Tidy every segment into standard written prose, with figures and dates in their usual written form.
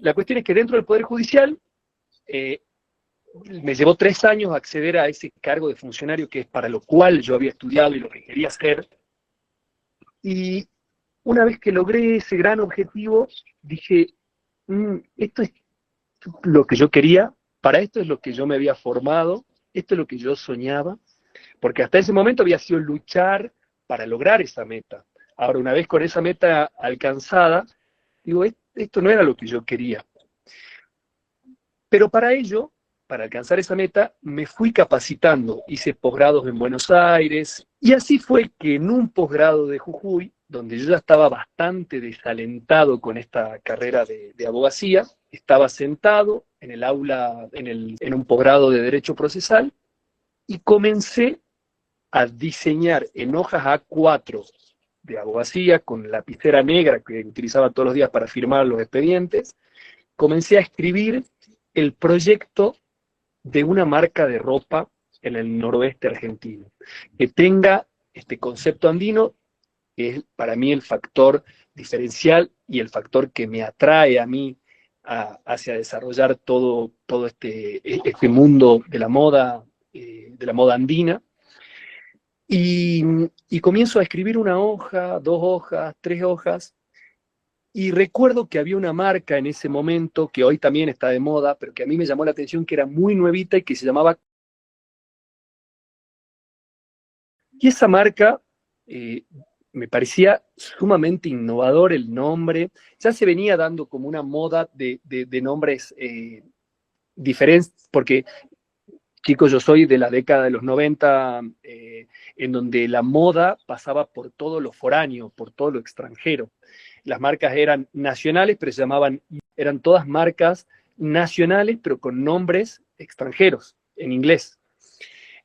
La cuestión es que dentro del Poder Judicial me llevó 3 años acceder a ese cargo de funcionario que es para lo cual yo había estudiado y lo que quería hacer. Y una vez que logré ese gran objetivo, dije, esto es lo que yo quería, para esto es lo que yo me había formado, esto es lo que yo soñaba, porque hasta ese momento había sido luchar para lograr esa meta. Ahora, una vez con esa meta alcanzada, digo, esto no era lo que yo quería. Pero para ello, para alcanzar esa meta, me fui capacitando, hice posgrados en Buenos Aires, y así fue que en un posgrado de Jujuy, donde yo ya estaba bastante desalentado con esta carrera de abogacía, estaba sentado en el aula, en un posgrado de Derecho Procesal, y comencé a diseñar en hojas A4 de abogacía, con lapicera negra que utilizaba todos los días para firmar los expedientes, comencé a escribir el proyecto de una marca de ropa en el noroeste argentino, que tenga este concepto andino, que es para mí el factor diferencial y el factor que me atrae a mí hacia desarrollar todo este mundo de la moda andina. Y, y comienzo a escribir una hoja, 2 hojas, 3 hojas, y recuerdo que había una marca en ese momento, que hoy también está de moda, pero que a mí me llamó la atención, que era muy nuevita y que se llamaba... Y esa marca eh, me parecía sumamente innovador el nombre. Ya se venía dando como una moda de nombres diferentes, porque, chicos, yo soy de la década de los 90, en donde la moda pasaba por todo lo foráneo, por todo lo extranjero. Las marcas eran nacionales, pero eran todas marcas nacionales, pero con nombres extranjeros, en inglés.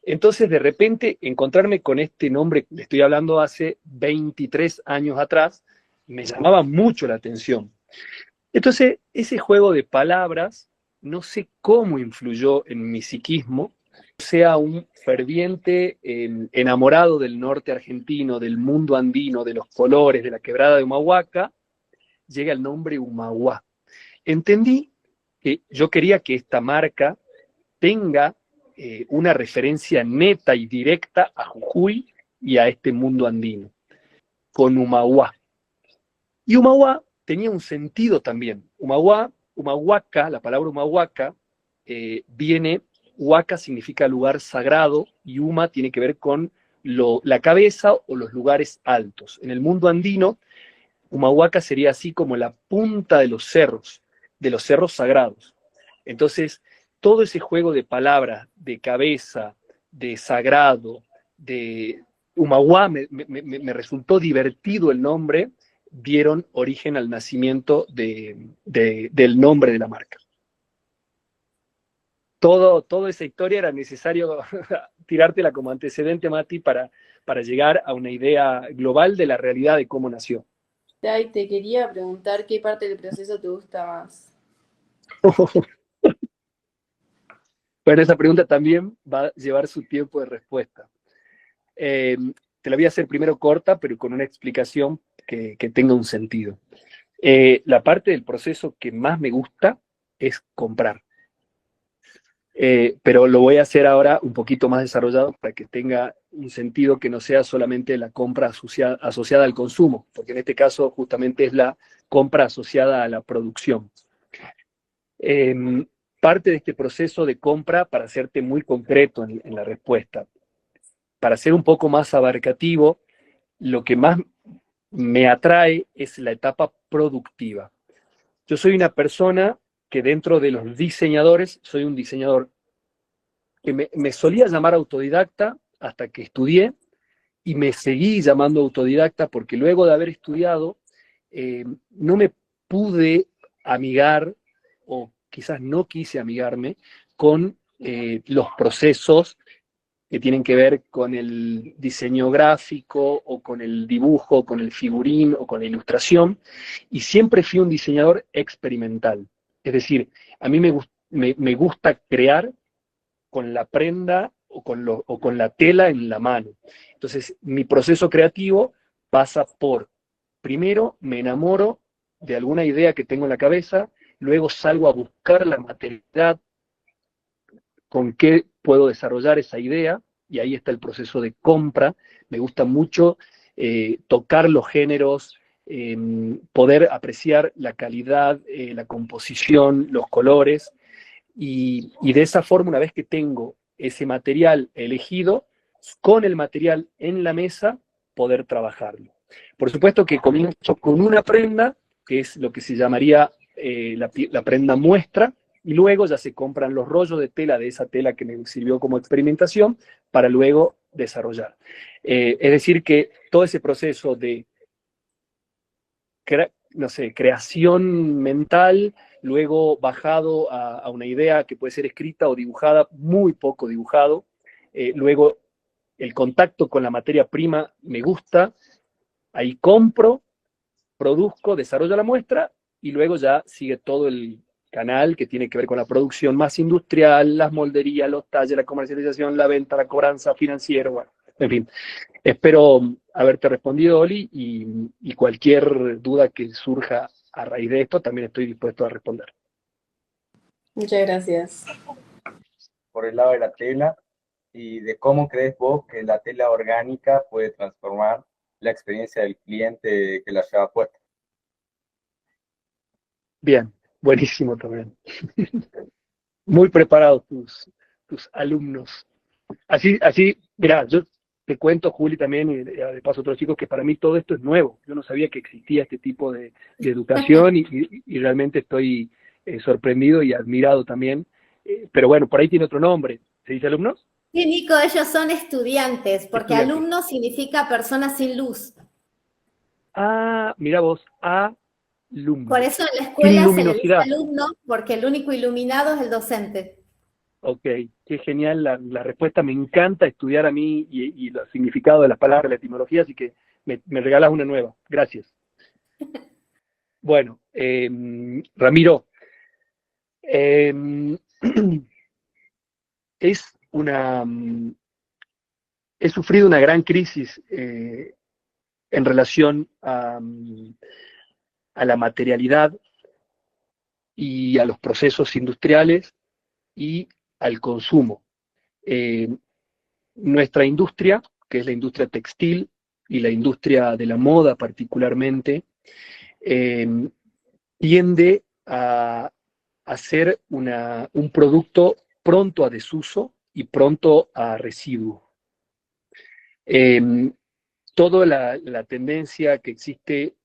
Entonces, de repente, encontrarme con este nombre, le estoy hablando hace 23 años atrás, me llamaba mucho la atención. Entonces, ese juego de palabras, no sé cómo influyó en mi psiquismo, sea un ferviente enamorado del norte argentino, del mundo andino, de los colores, de la quebrada de Humahuaca, llega el nombre Humahuá. Entendí que yo quería que esta marca tenga una referencia neta y directa a Jujuy y a este mundo andino, con Humahuá. Y Humahuá tenía un sentido también. Humahuaca, la palabra Humahuaca, viene, Huaca significa lugar sagrado, y Huma tiene que ver con la cabeza o los lugares altos. En el mundo andino, Humahuaca sería así como la punta de los cerros sagrados. Entonces, todo ese juego de palabras, de cabeza, de sagrado, de Humahuá, me resultó divertido el nombre, dieron origen al nacimiento del nombre de la marca. Toda esa historia era necesario tirártela como antecedente, Mati, para llegar a una idea global de la realidad de cómo nació. Dai, te quería preguntar qué parte del proceso te gusta más. Bueno, esa pregunta también va a llevar su tiempo de respuesta. Eh, Te la voy a hacer primero corta, pero con una explicación que tenga un sentido. La parte del proceso que más me gusta es comprar. Pero lo voy a hacer ahora un poquito más desarrollado para que tenga un sentido que no sea solamente la compra asociada al consumo, porque en este caso justamente es la compra asociada a la producción. Eh, Parte de este proceso de compra, para hacerte muy concreto en la respuesta, para ser un poco más abarcativo, lo que más me atrae es la etapa productiva. Yo soy una persona que dentro de los diseñadores, soy un diseñador que me solía llamar autodidacta hasta que estudié, y me seguí llamando autodidacta porque luego de haber estudiado no me pude amigar, o quizás no quise amigarme con los procesos que tienen que ver con el diseño gráfico o con el dibujo, con el figurín o con la ilustración, y siempre fui un diseñador experimental. Es decir, a mí me gusta crear con la prenda o con la tela en la mano. Entonces, mi proceso creativo pasa por, primero, me enamoro de alguna idea que tengo en la cabeza, luego salgo a buscar la materialidad con qué puedo desarrollar esa idea, y ahí está el proceso de compra. Me gusta mucho tocar los géneros, poder apreciar la calidad, la composición, los colores, y de esa forma, una vez que tengo ese material elegido, con el material en la mesa, poder trabajarlo. Por supuesto que comienzo con una prenda, que es lo que se llamaría la prenda muestra, y luego ya se compran los rollos de tela de esa tela que me sirvió como experimentación para luego desarrollar. Es decir, que todo ese proceso de, no sé, creación mental, luego bajado a una idea que puede ser escrita o dibujada, muy poco dibujado, luego el contacto con la materia prima me gusta, ahí compro, produzco, desarrollo la muestra, y luego ya sigue todo el canal que tiene que ver con la producción más industrial, las molderías, los talles, la comercialización, la venta, la cobranza, financiero, bueno, en fin. Espero haberte respondido, Oli, y cualquier duda que surja a raíz de esto, también estoy dispuesto a responder. Muchas gracias. Por el lado de la tela y de cómo crees vos que la tela orgánica puede transformar la experiencia del cliente que la lleva puesta. Bien, buenísimo también. Muy preparados tus alumnos. Así, mira, yo te cuento, Juli, también, y de paso a otros chicos, que para mí todo esto es nuevo. Yo no sabía que existía este tipo de educación, y realmente estoy sorprendido y admirado también. Pero bueno, por ahí tiene otro nombre. ¿Se dice alumnos? Sí, Nico, ellos son estudiantes, porque Estudiantes. alumno significa persona sin luz. Ah, mira vos, alumno. Por eso en la Sin escuela se le dice luminosidad. alumno, porque el único iluminado es el docente. Ok, qué genial la respuesta. Me encanta estudiar a mí y los significados de las palabras, la etimología, así que me regalas una nueva. Gracias. Bueno, Ramiro, eh, es una, he sufrido una gran crisis en relación a la materialidad y a los procesos industriales y al consumo. Eh, Nuestra industria, que es la industria textil y la industria de la moda particularmente, eh, tiende a ser un producto pronto a desuso y pronto a residuo. Toda la tendencia que existe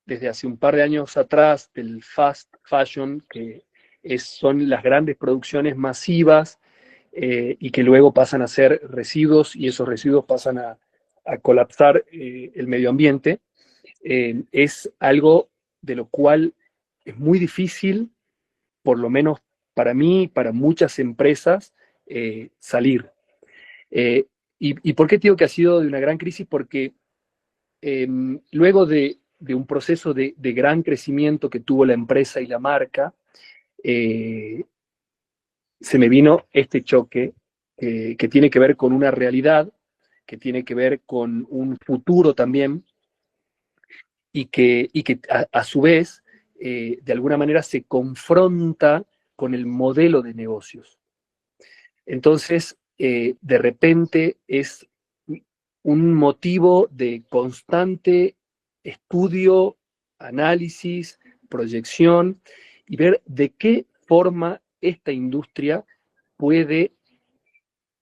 desde hace un par de años atrás del fast fashion, que son las grandes producciones masivas, y que luego pasan a ser residuos, y esos residuos pasan a colapsar el medio ambiente, es algo de lo cual es muy difícil, por lo menos para mí, para muchas empresas, salir. ¿Y por qué digo que ha sido de una gran crisis? Porque luego de un proceso de gran crecimiento que tuvo la empresa y la marca, se me vino este choque que tiene que ver con una realidad, que tiene que ver con un futuro también, y que a su vez, de alguna manera, se confronta con el modelo de negocios. Entonces, de repente es un motivo de constante estudio, análisis, proyección, y ver de qué forma esta industria puede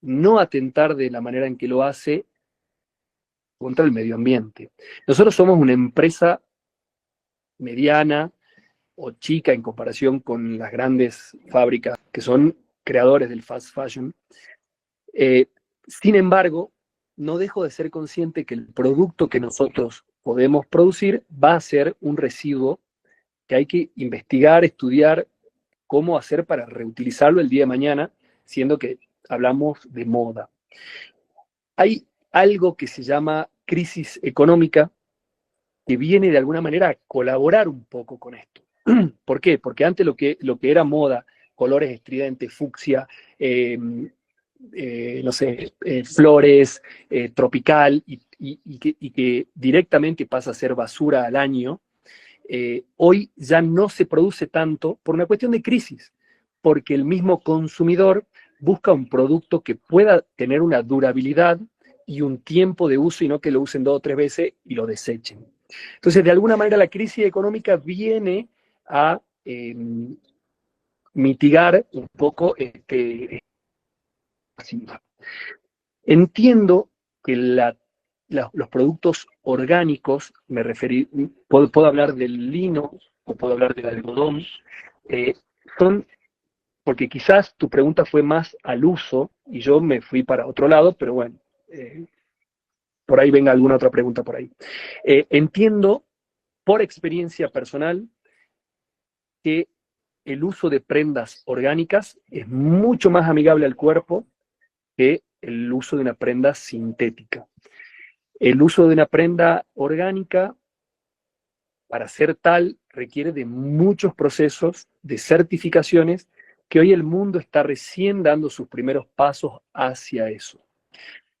no atentar de la manera en que lo hace contra el medio ambiente. Nosotros somos una empresa mediana o chica en comparación con las grandes fábricas que son creadores del fast fashion. Sin embargo, no dejo de ser consciente que el producto que nosotros podemos producir va a ser un residuo que hay que investigar, estudiar cómo hacer para reutilizarlo el día de mañana, siendo que hablamos de moda. Hay algo que se llama crisis económica, que viene de alguna manera a colaborar un poco con esto. ¿Por qué? Porque antes lo que era moda, colores estridentes, fucsia, no sé, flores, tropical, y que directamente pasa a ser basura al año, hoy ya no se produce tanto por una cuestión de crisis, porque el mismo consumidor busca un producto que pueda tener una durabilidad y un tiempo de uso y no que lo usen 2 o 3 veces y lo desechen. Entonces, de alguna manera, la crisis económica viene a mitigar un poco Entiendo que los productos orgánicos, puedo hablar del lino o puedo hablar del algodón, son, porque quizás tu pregunta fue más al uso y yo me fui para otro lado, pero bueno, por ahí venga alguna otra pregunta por ahí. Entiendo por experiencia personal que el uso de prendas orgánicas es mucho más amigable al cuerpo que el uso de una prenda sintética. El uso de una prenda orgánica, para ser tal, requiere de muchos procesos, de certificaciones, que hoy el mundo está recién dando sus primeros pasos hacia eso.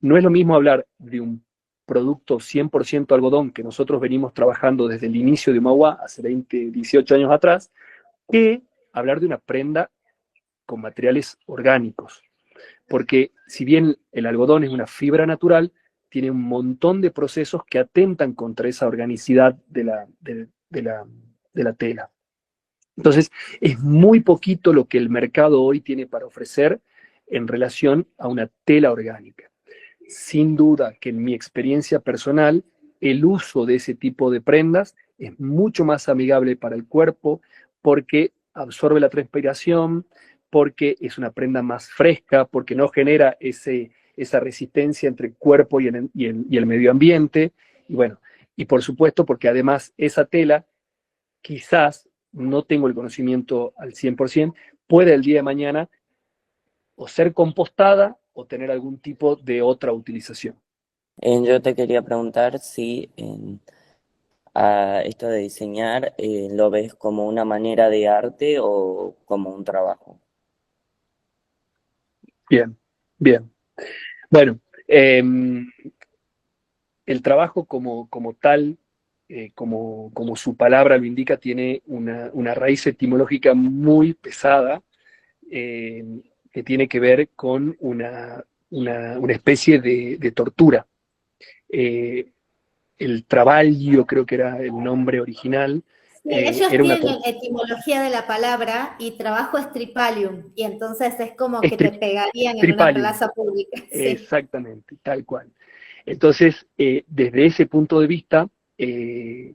No es lo mismo hablar de un producto 100% algodón que nosotros venimos trabajando desde el inicio de Humahua, hace 20, 18 años atrás, que hablar de una prenda con materiales orgánicos. Porque si bien el algodón es una fibra natural, tiene un montón de procesos que atentan contra esa organicidad de la tela. Entonces, es muy poquito lo que el mercado hoy tiene para ofrecer en relación a una tela orgánica. Sin duda que en mi experiencia personal, el uso de ese tipo de prendas es mucho más amigable para el cuerpo porque absorbe la transpiración, porque es una prenda más fresca, porque no genera esa resistencia entre el cuerpo y el medio ambiente, y bueno, y por supuesto porque además esa tela, quizás, no tengo el conocimiento al 100%, puede el día de mañana o ser compostada o tener algún tipo de otra utilización. Yo te quería preguntar si a esto de diseñar lo ves como una manera de arte o como un trabajo. Bien, bien. Bueno, el trabajo como tal, como su palabra lo indica, tiene una raíz etimológica muy pesada, que tiene que ver con una especie de tortura. El trabaglio, creo que era el nombre original, Sí, ellos era una tienen etimología de la palabra y trabajo es tripalium, y entonces es como que te pegarían en una tripalium. plaza pública. Sí. Exactamente, tal cual. Entonces, desde ese punto de vista, y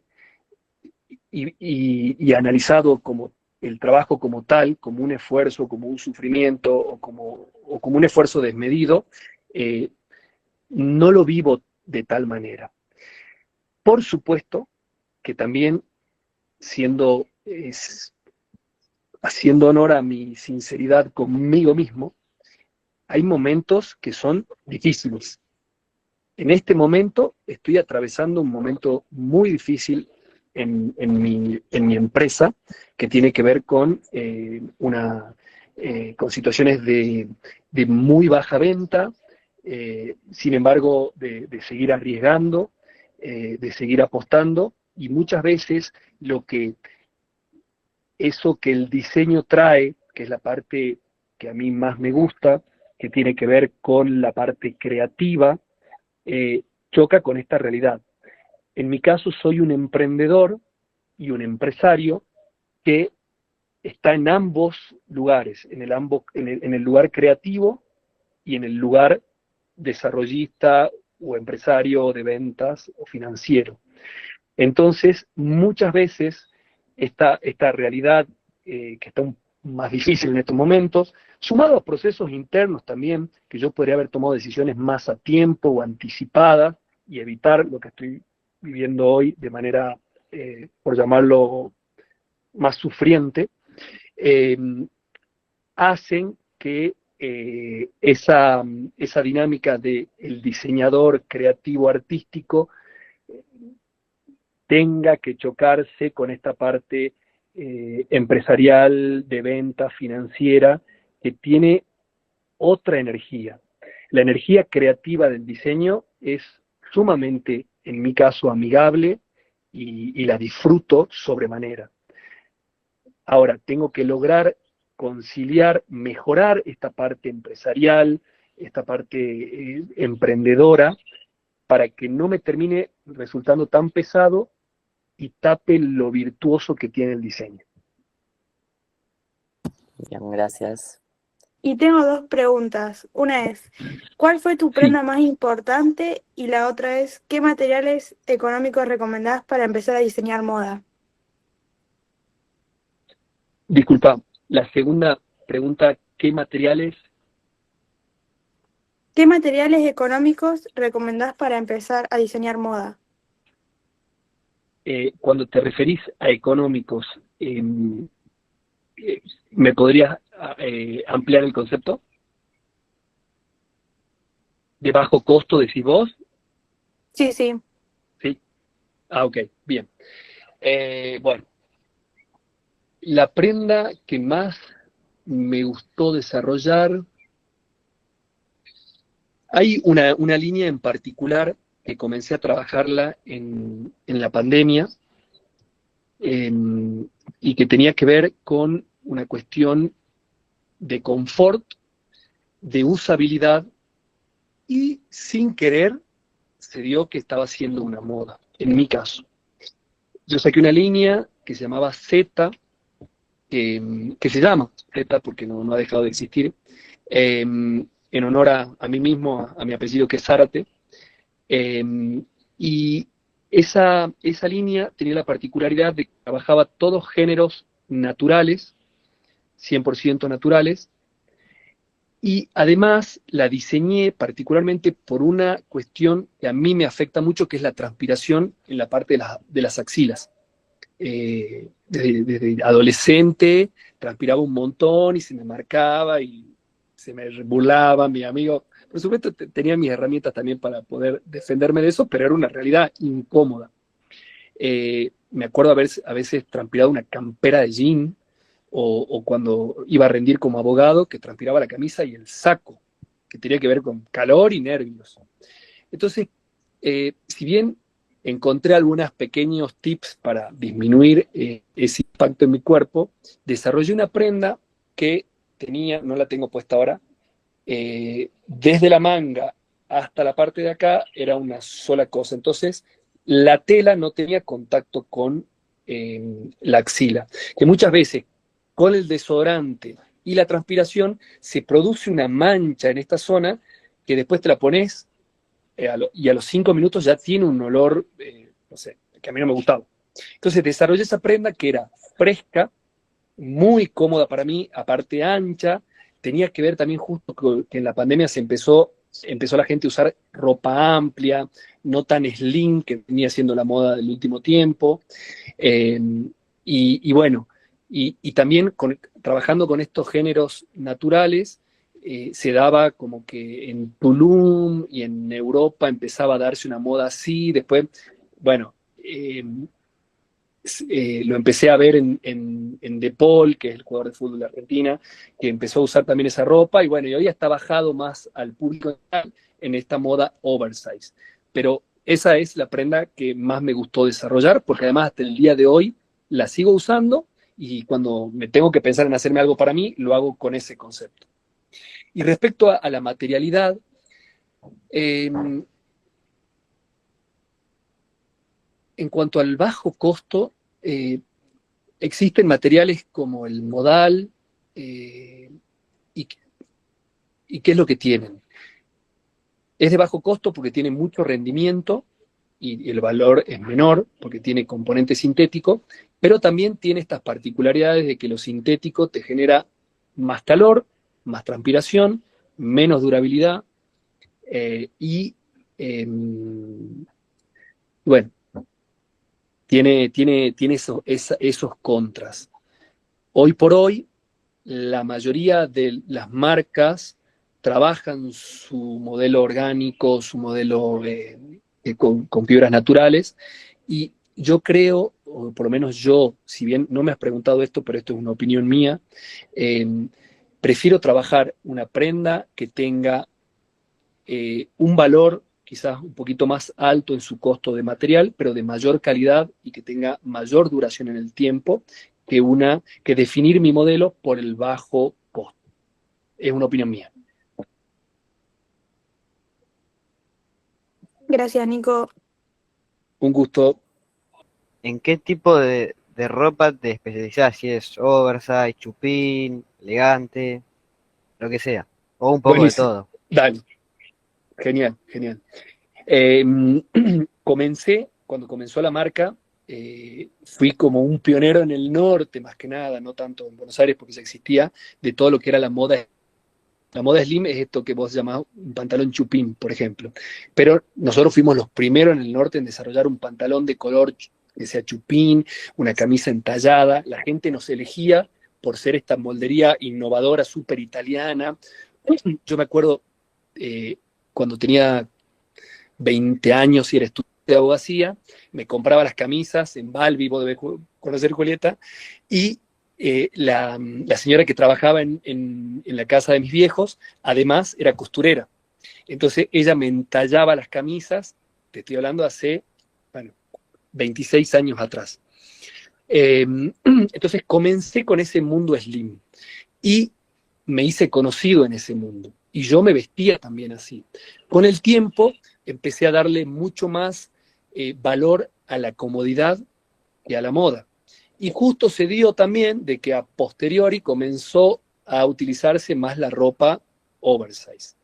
analizado como el trabajo como tal, como un esfuerzo, como un sufrimiento o como un esfuerzo desmedido, no lo vivo de tal manera. Por supuesto que también haciendo honor a mi sinceridad conmigo mismo, hay momentos que son difíciles. En este momento estoy atravesando un momento muy difícil en mi empresa, que tiene que ver con, con situaciones de muy baja venta, sin embargo, de seguir arriesgando, de seguir apostando, y muchas veces eso que el diseño trae, que es la parte que a mí más me gusta, que tiene que ver con la parte creativa, choca con esta realidad. En mi caso soy un emprendedor y un empresario que está en ambos lugares, en el lugar creativo y en el lugar desarrollista o empresario de ventas o financiero. Entonces, muchas veces esta realidad, que está más difícil en estos momentos, sumado a procesos internos también, que yo podría haber tomado decisiones más a tiempo o anticipadas y evitar lo que estoy viviendo hoy de manera, por llamarlo, más sufriente, eh, hacen que esa dinámica del diseñador creativo artístico tenga que chocarse con esta parte empresarial, de venta, financiera, que tiene otra energía. La energía creativa del diseño es sumamente, en mi caso, amigable, y la disfruto sobremanera. Ahora, tengo que lograr conciliar, mejorar esta parte empresarial, esta parte emprendedora, para que no me termine resultando tan pesado y tape lo virtuoso que tiene el diseño. Bien, gracias. Y tengo dos preguntas. Una es, ¿cuál fue tu prenda más importante? Y la otra es, ¿qué materiales económicos recomendás para empezar a diseñar moda? Disculpa, la segunda pregunta, ¿qué materiales? ¿Qué materiales económicos recomendás para empezar a diseñar moda? Cuando te referís a económicos, ¿me podrías ampliar el concepto? ¿De bajo costo decís vos? Sí, sí. Sí. Ah, ok, bien. Bueno, la prenda que más me gustó desarrollar, hay una línea en particular que comencé a trabajarla en la pandemia, y que tenía que ver con una cuestión de confort, de usabilidad, y sin querer se dio que estaba haciendo una moda, en mi caso. Yo saqué una línea que se llamaba Z, que se llama Z porque no ha dejado de existir, en honor a mí mismo, a mi apellido que es Zárate, y esa línea tenía la particularidad de que trabajaba todos géneros naturales, 100% naturales, y además la diseñé particularmente por una cuestión que a mí me afecta mucho, que es la transpiración en la parte de las axilas. Desde adolescente transpiraba un montón y se me marcaba y se me burlaba mi amigo. Por supuesto, tenía mis herramientas también para poder defenderme de eso, pero era una realidad incómoda. Me acuerdo a veces transpirado una campera de jean, o cuando iba a rendir como abogado, que transpiraba la camisa y el saco, que tenía que ver con calor y nervios. Entonces, si bien encontré algunos pequeños tips para disminuir ese impacto en mi cuerpo, desarrollé una prenda que tenía, no la tengo puesta ahora, desde la manga hasta la parte de acá era una sola cosa. Entonces, la tela no tenía contacto con la axila, que muchas veces con el desodorante y la transpiración se produce una mancha en esta zona que después te la pones y a los 5 minutos ya tiene un olor, no sé, que a mí no me gustaba. Entonces desarrollé esa prenda que era fresca, muy cómoda para mí, aparte ancha. Tenía que ver también justo que en la pandemia empezó la gente a usar ropa amplia, no tan slim, que venía siendo la moda del último tiempo. Y bueno, y también trabajando con estos géneros naturales, se daba como que en Tulum y en Europa empezaba a darse una moda así. Después, bueno, lo empecé a ver en De Paul, que es el jugador de fútbol de Argentina, que empezó a usar también esa ropa, y bueno, y hoy está bajado más al público en esta moda oversize. Pero esa es la prenda que más me gustó desarrollar, porque además hasta el día de hoy la sigo usando, y cuando me tengo que pensar en hacerme algo para mí, lo hago con ese concepto. Y respecto a la materialidad, en cuanto al bajo costo, existen materiales como el modal, y ¿qué es lo que tienen? Es de bajo costo porque tiene mucho rendimiento y el valor es menor porque tiene componente sintético, pero también tiene estas particularidades de que lo sintético te genera más calor, más transpiración, menos durabilidad, y bueno, tiene esos contras. Hoy por hoy, la mayoría de las marcas trabajan su modelo orgánico, su modelo con fibras naturales, y yo creo, o por lo menos yo, si bien no me has preguntado esto, pero esto es una opinión mía, prefiero trabajar una prenda que tenga un valor quizás un poquito más alto en su costo de material, pero de mayor calidad y que tenga mayor duración en el tiempo que definir mi modelo por el bajo costo. Es una opinión mía. Gracias, Nico. Un gusto. ¿En qué tipo de ropa te especializás? Si es oversize, chupín, elegante, lo que sea. O un poco de Buenísimo. todo. Dale. Genial, genial. Cuando comenzó la marca, fui como un pionero en el norte, más que nada, no tanto en Buenos Aires porque ya existía, de todo lo que era la moda. La moda slim es esto que vos llamás un pantalón chupín, por ejemplo. Pero nosotros fuimos los primeros en el norte en desarrollar un pantalón de color que sea chupín, una camisa entallada. La gente nos elegía por ser esta moldería innovadora, súper italiana. Yo me acuerdo cuando tenía 20 años y era estudiante de abogacía, me compraba las camisas en Balbi, vos debés conocer, Julieta, y la señora que trabajaba en la casa de mis viejos, además era costurera. Entonces ella me entallaba las camisas, te estoy hablando hace, bueno, 26 años atrás. Entonces comencé con ese mundo slim y me hice conocido en ese mundo. Y yo me vestía también así. Con el tiempo empecé a darle mucho más valor a la comodidad que a la moda. Y justo se dio también de que a posteriori comenzó a utilizarse más la ropa oversize.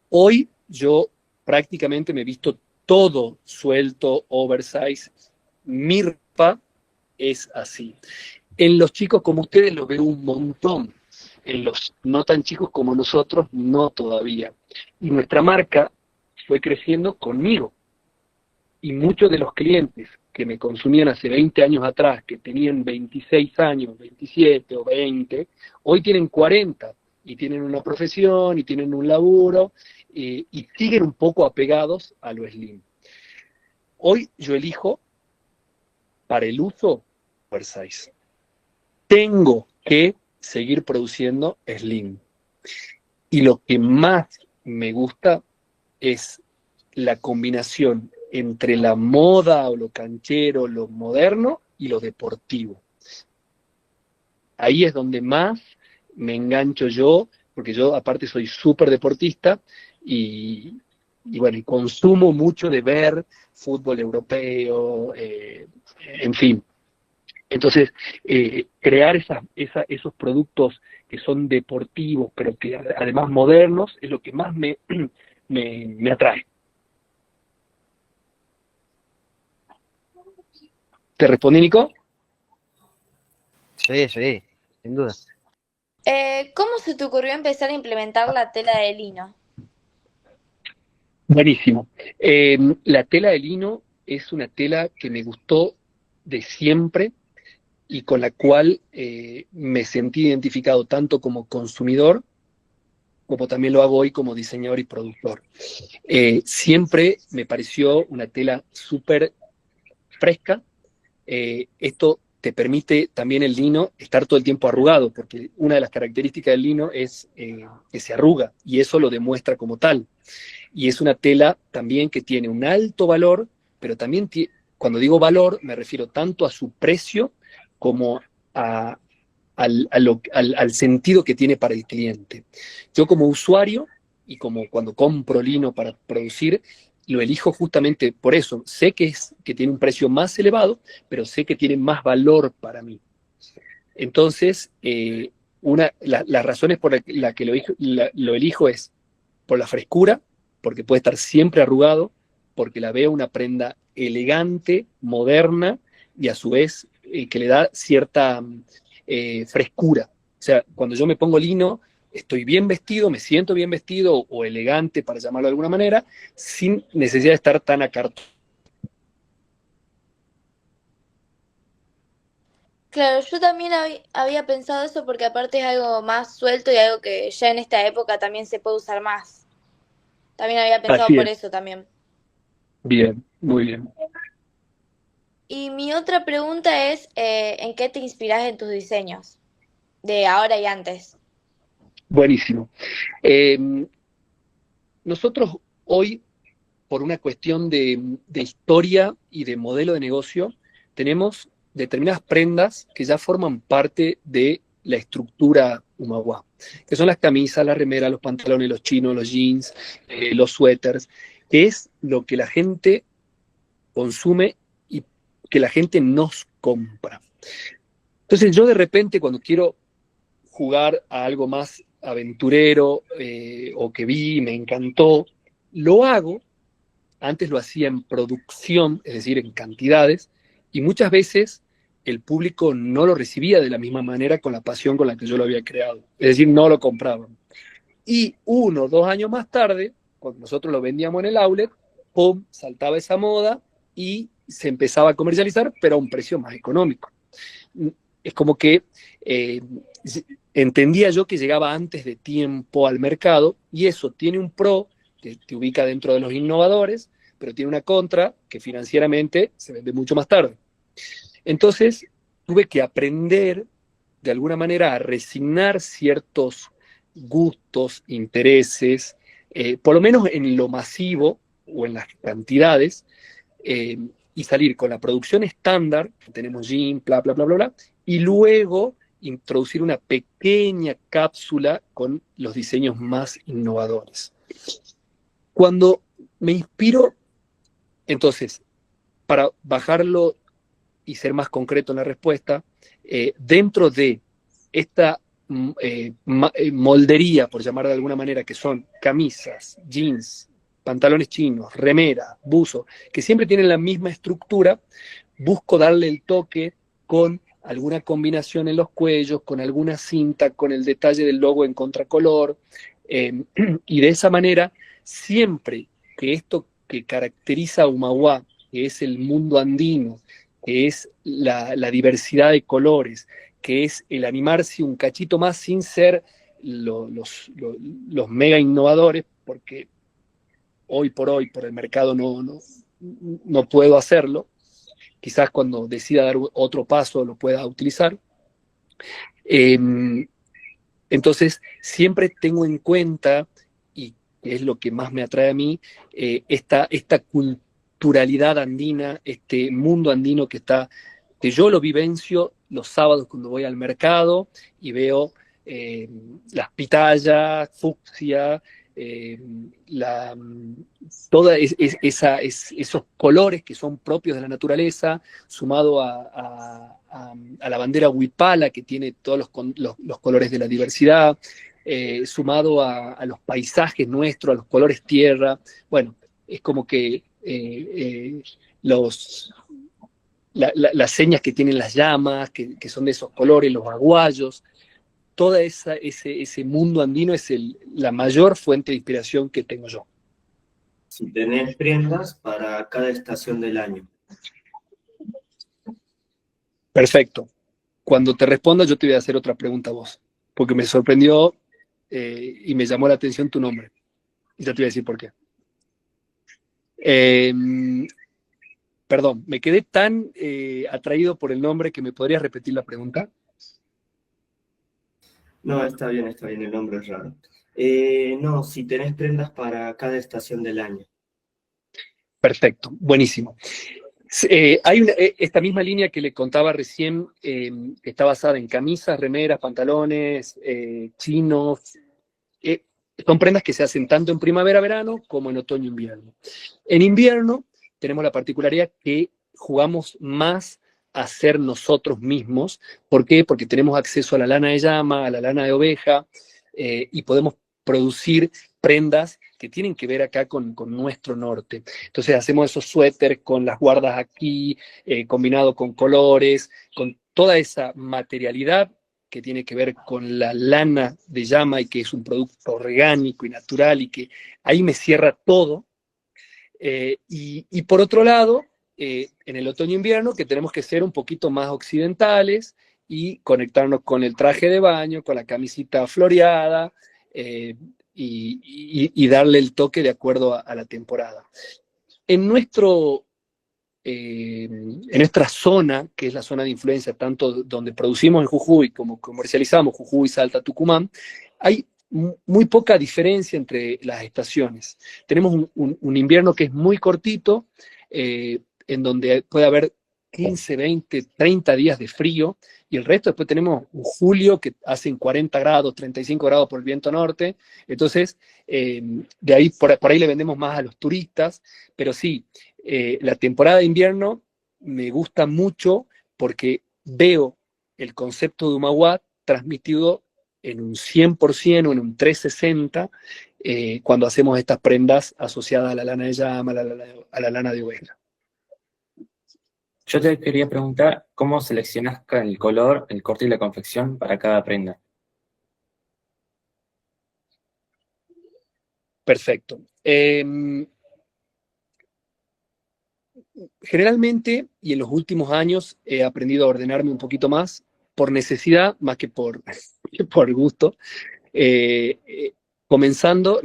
Hoy yo prácticamente me he visto todo suelto, oversize. Mi ropa es así. En los chicos como ustedes lo veo un montón. En los no tan chicos como nosotros, no todavía. Y nuestra marca fue creciendo conmigo. Y muchos de los clientes que me consumían hace 20 años atrás, que tenían 26 años, 27 o 20, hoy tienen 40 y tienen una profesión y tienen un laburo y siguen un poco apegados a lo slim. Hoy yo elijo para el uso oversize. Tengo que seguir produciendo slim. Y lo que más me gusta es la combinación entre la moda o lo canchero, lo moderno y lo deportivo. Ahí es donde más me engancho yo, porque yo aparte soy súper deportista y bueno, y consumo mucho de ver fútbol europeo, en fin. Entonces, crear esos productos que son deportivos, pero que además modernos, es lo que más me atrae. ¿Te respondí, Nico? Sí, sí, sin duda. ¿Cómo se te ocurrió empezar a implementar la tela de lino? Buenísimo. La tela de lino es una tela que me gustó de siempre y con la cual me sentí identificado tanto como consumidor como también lo hago hoy como diseñador y productor. Siempre me pareció una tela súper fresca. Esto te permite también el lino estar todo el tiempo arrugado, porque una de las características del lino es que se arruga, y eso lo demuestra como tal. Y es una tela también que tiene un alto valor, pero también cuando digo valor me refiero tanto a su precio como al sentido que tiene para el cliente. Yo como usuario y como cuando compro lino para producir, lo elijo justamente por eso. Sé que tiene un precio más elevado, pero sé que tiene más valor para mí. Entonces, las razones por las que lo elijo es por la frescura, porque puede estar siempre arrugado, porque la veo una prenda elegante, moderna, y a su vez que le da cierta frescura. O sea, cuando yo me pongo lino, estoy bien vestido, me siento bien vestido o elegante, para llamarlo de alguna manera, sin necesidad de estar tan acartonado. Claro, yo también había pensado eso porque aparte es algo más suelto y algo que ya en esta época también se puede usar más. También había pensado Así por es. eso también. Bien, muy bien. Y mi otra pregunta es, ¿en qué te inspiras en tus diseños? De ahora y antes. Buenísimo. Nosotros hoy por una cuestión de historia y de modelo de negocio, tenemos determinadas prendas que ya forman parte de la estructura Humahuá, que son las camisas, las remeras, los pantalones, los chinos, los jeans, los suéteres, que es lo que la gente consume y que la gente nos compra. Entonces yo de repente cuando quiero jugar a algo más aventurero o que vi, me encantó, lo hago. Antes lo hacía en producción, es decir, en cantidades, y muchas veces el público no lo recibía de la misma manera con la pasión con la que yo lo había creado. Es decir, no lo compraban. Y 1 o 2 años más tarde, cuando nosotros lo vendíamos en el outlet, ¡pum!, saltaba esa moda y se empezaba a comercializar, pero a un precio más económico. Es como que entendía yo que llegaba antes de tiempo al mercado, y eso tiene un pro, que te ubica dentro de los innovadores, pero tiene una contra, que financieramente se vende mucho más tarde. Entonces, tuve que aprender, de alguna manera, a resignar ciertos gustos, intereses, por lo menos en lo masivo o en las cantidades, y salir con la producción estándar, tenemos jean, bla, bla, bla, bla, bla, y luego introducir una pequeña cápsula con los diseños más innovadores. Cuando me inspiro, entonces, para bajarlo y ser más concreto en la respuesta, dentro de esta moldería, por llamar de alguna manera, que son camisas, jeans, pantalones chinos, remera, buzo, que siempre tienen la misma estructura, busco darle el toque con alguna combinación en los cuellos, con alguna cinta, con el detalle del logo en contracolor, y de esa manera, siempre que esto que caracteriza a Humahuá, que es el mundo andino, que es la diversidad de colores, que es el animarse un cachito más sin ser los mega innovadores, porque hoy por el mercado no puedo hacerlo. Quizás cuando decida dar otro paso lo pueda utilizar. Entonces, siempre tengo en cuenta, y es lo que más me atrae a mí, esta culturalidad andina, este mundo andino que yo lo vivencio los sábados cuando voy al mercado y veo las pitayas, fucsia, esos colores que son propios de la naturaleza, sumado a la bandera huipala, que tiene todos los colores de la diversidad, sumado a los paisajes nuestros, a los colores tierra. Bueno, es como que las señas que tienen las llamas, que son de esos colores, los aguayos, todo ese mundo andino es la mayor fuente de inspiración que tengo yo. Si tenés prendas para cada estación del año. Perfecto. Cuando te responda, yo te voy a hacer otra pregunta a vos, porque me sorprendió y me llamó la atención tu nombre. Y ya te voy a decir por qué. Perdón, me quedé tan atraído por el nombre que me podrías repetir la pregunta. No, está bien, el nombre es raro. No, si tenés prendas para cada estación del año. Perfecto, buenísimo. Hay esta misma línea que le contaba recién, está basada en camisas, remeras, pantalones, chinos. Son prendas que se hacen tanto en primavera-verano como en otoño-invierno. En invierno tenemos la particularidad que jugamos más a ser nosotros mismos. ¿Por qué? Porque tenemos acceso a la lana de llama, a la lana de oveja, y podemos producir prendas que tienen que ver acá con nuestro norte. Entonces hacemos esos suéteres con las guardas aquí, combinado con colores, con toda esa materialidad que tiene que ver con la lana de llama y que es un producto orgánico y natural y que ahí me cierra todo. Y por otro lado, en el otoño-invierno, que tenemos que ser un poquito más occidentales y conectarnos con el traje de baño, con la camisita floreada, y darle el toque de acuerdo a la temporada. En nuestra zona, que es la zona de influencia, tanto donde producimos en Jujuy como comercializamos, Jujuy, Salta, Tucumán, hay muy poca diferencia entre las estaciones. Tenemos un invierno que es muy cortito, en donde puede haber 15, 20, 30 días de frío, y el resto después tenemos un julio que hacen 40 grados, 35 grados por el viento norte. Entonces, de ahí, por ahí le vendemos más a los turistas, pero sí, la temporada de invierno me gusta mucho porque veo el concepto de Humahuac transmitido en un 100% o en un 360 cuando hacemos estas prendas asociadas a la lana de llama, a la lana de oveja. Yo te quería preguntar cómo seleccionas el color, el corte y la confección para cada prenda. Perfecto. Generalmente, y en los últimos años, he aprendido a ordenarme un poquito más por necesidad, más que por, por gusto, comenzando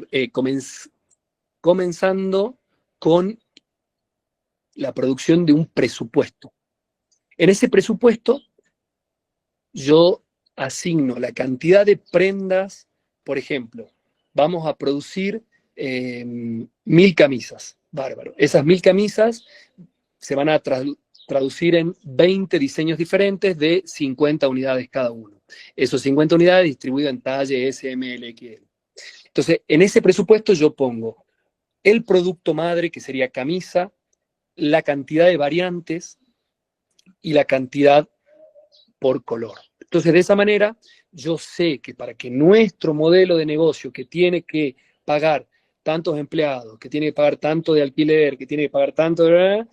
con la producción de un presupuesto. En ese presupuesto, yo asigno la cantidad de prendas. Por ejemplo, vamos a producir 1000 camisas. Bárbaro. Esas 1000 camisas se van a traducir en 20 diseños diferentes de 50 unidades cada uno. Esos 50 unidades distribuidas en talle S, M, L, XL. Entonces, en ese presupuesto yo pongo el producto madre, que sería camisa, la cantidad de variantes y la cantidad por color. Entonces, de esa manera, yo sé que para que nuestro modelo de negocio, que tiene que pagar tantos empleados, que tiene que pagar tanto de alquiler, que tiene que pagar tanto de...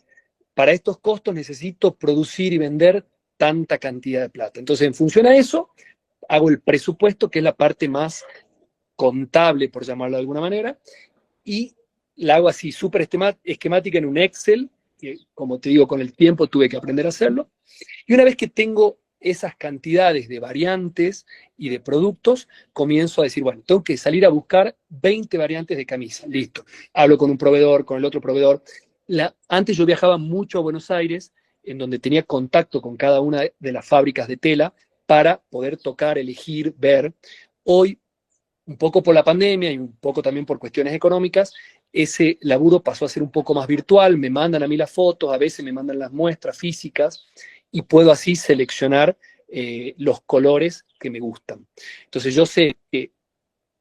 Para estos costos necesito producir y vender tanta cantidad de plata. Entonces, en función a eso, hago el presupuesto, que es la parte más contable, por llamarlo de alguna manera, y la hago así, súper esquemática en un Excel, que, como te digo, con el tiempo tuve que aprender a hacerlo. Y una vez que tengo esas cantidades de variantes y de productos, comienzo a decir, bueno, tengo que salir a buscar 20 variantes de camisa. Listo. Hablo con un proveedor, con el otro proveedor. Antes yo viajaba mucho a Buenos Aires, en donde tenía contacto con cada una de las fábricas de tela para poder tocar, elegir, ver. Hoy, un poco por la pandemia y un poco también por cuestiones económicas, ese laburo pasó a ser un poco más virtual. Me mandan a mí las fotos, a veces me mandan las muestras físicas, y puedo así seleccionar los colores que me gustan. Entonces yo sé que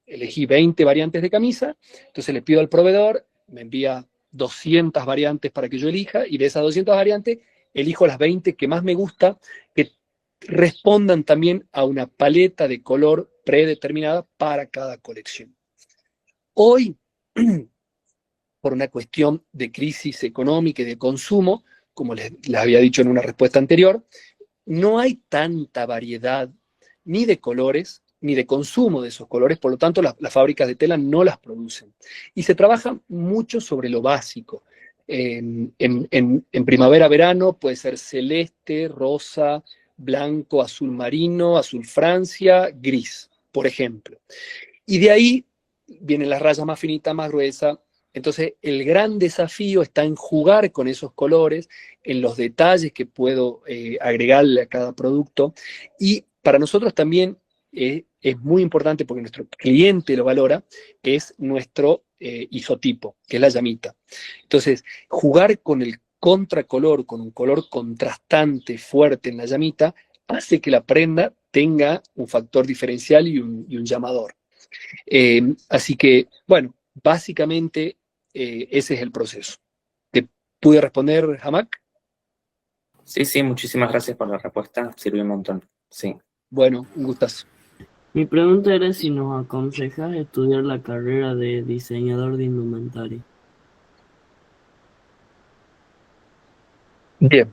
elegí 20 variantes de camisa, entonces le pido al proveedor, me envía 200 variantes para que yo elija, y de esas 200 variantes elijo las 20 que más me gusta, que respondan también a una paleta de color predeterminada para cada colección. Hoy, por una cuestión de crisis económica y de consumo, como les había dicho en una respuesta anterior, no hay tanta variedad ni de colores, ni de consumo de esos colores, por lo tanto las fábricas de tela no las producen. Y se trabaja mucho sobre lo básico. En primavera-verano puede ser celeste, rosa, blanco, azul marino, azul Francia, gris, por ejemplo. Y de ahí vienen las rayas más finitas, más gruesas. Entonces, el gran desafío está en jugar con esos colores, en los detalles que puedo agregarle a cada producto. Y para nosotros también es muy importante, porque nuestro cliente lo valora, es nuestro isotipo, que es la llamita. Entonces, jugar con el contracolor, con un color contrastante fuerte en la llamita, hace que la prenda tenga un factor diferencial y un llamador. Así que, bueno, básicamente ese es el proceso. ¿Te pude responder, Hamac? Sí, muchísimas gracias por la respuesta, sirvió un montón. Sí. Bueno, un gustazo. Mi pregunta era si nos aconsejas estudiar la carrera de diseñador de indumentaria. Bien.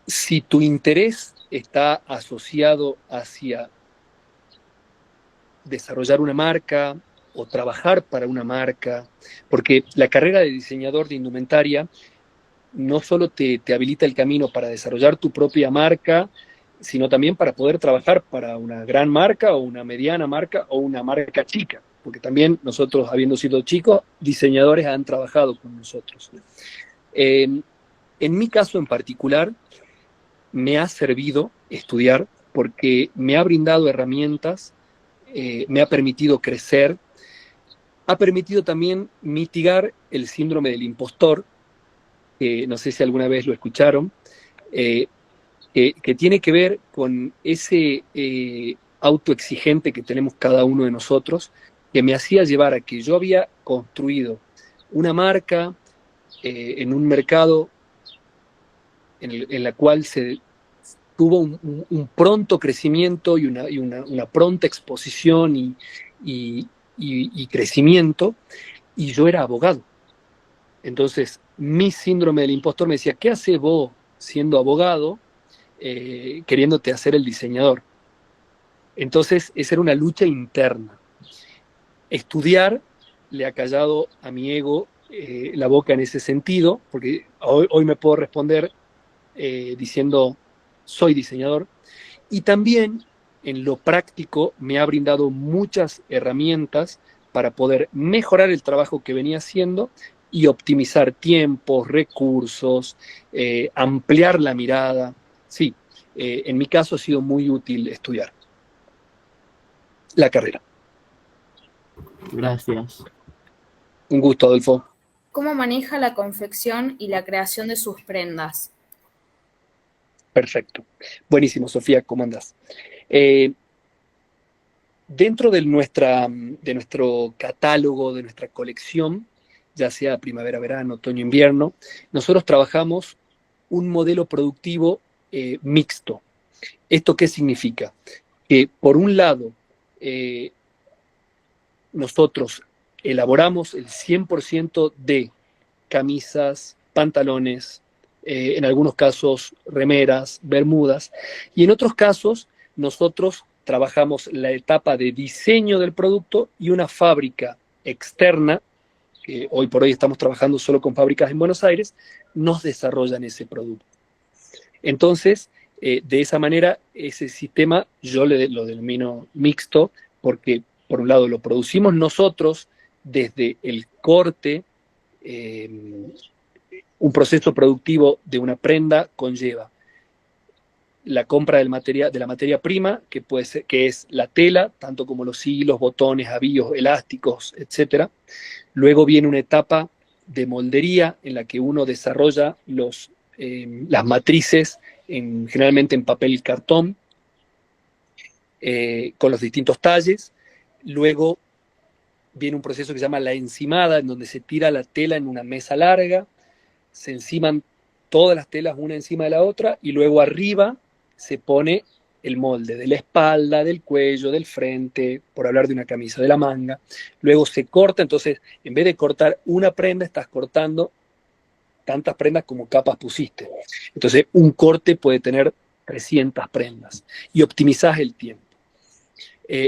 Si tu interés está asociado hacia desarrollar una marca o trabajar para una marca, porque la carrera de diseñador de indumentaria no solo te habilita el camino para desarrollar tu propia marca, sino también para poder trabajar para una gran marca o una mediana marca o una marca chica, porque también nosotros, habiendo sido chicos, diseñadores han trabajado con nosotros. En mi caso en particular, me ha servido estudiar porque me ha brindado herramientas me ha permitido crecer, ha permitido también mitigar el síndrome del impostor, que no sé si alguna vez lo escucharon, que tiene que ver con ese autoexigente que tenemos cada uno de nosotros, que me hacía llevar a que yo había construido una marca en un mercado en la cual se tuvo un pronto crecimiento y una pronta exposición y crecimiento, y yo era abogado. Entonces, mi síndrome del impostor me decía, ¿qué haces vos siendo abogado queriéndote hacer el diseñador? Entonces, esa era una lucha interna. Estudiar le ha callado a mi ego la boca en ese sentido, porque hoy me puedo responder diciendo, soy diseñador, y también en lo práctico me ha brindado muchas herramientas para poder mejorar el trabajo que venía haciendo y optimizar tiempos, recursos, ampliar la mirada. Sí, en mi caso ha sido muy útil estudiar la carrera. Gracias. Un gusto, Adolfo. ¿Cómo maneja la confección y la creación de sus prendas? Perfecto. Buenísimo, Sofía, ¿cómo andás? Dentro de nuestro catálogo, de nuestra colección, ya sea primavera, verano, otoño, invierno, nosotros trabajamos un modelo productivo mixto. ¿Esto qué significa? Que por un lado, nosotros elaboramos el 100% de camisas, pantalones, en algunos casos remeras, bermudas, y en otros casos nosotros trabajamos la etapa de diseño del producto y una fábrica externa, que hoy por hoy estamos trabajando solo con fábricas en Buenos Aires, nos desarrollan ese producto. Entonces, de esa manera, ese sistema yo lo denomino mixto, porque por un lado lo producimos nosotros desde el corte. Un proceso productivo de una prenda conlleva la compra de la materia prima, que es la tela, tanto como los hilos, botones, avíos, elásticos, etc. Luego viene una etapa de moldería en la que uno desarrolla las matrices, generalmente en papel y cartón, con los distintos talles. Luego viene un proceso que se llama la encimada, en donde se tira la tela en una mesa larga, se enciman todas las telas una encima de la otra, y luego arriba se pone el molde de la espalda, del cuello, del frente, por hablar de una camisa, de la manga. Luego se corta, entonces en vez de cortar una prenda, estás cortando tantas prendas como capas pusiste. Entonces un corte puede tener 300 prendas y optimizás el tiempo.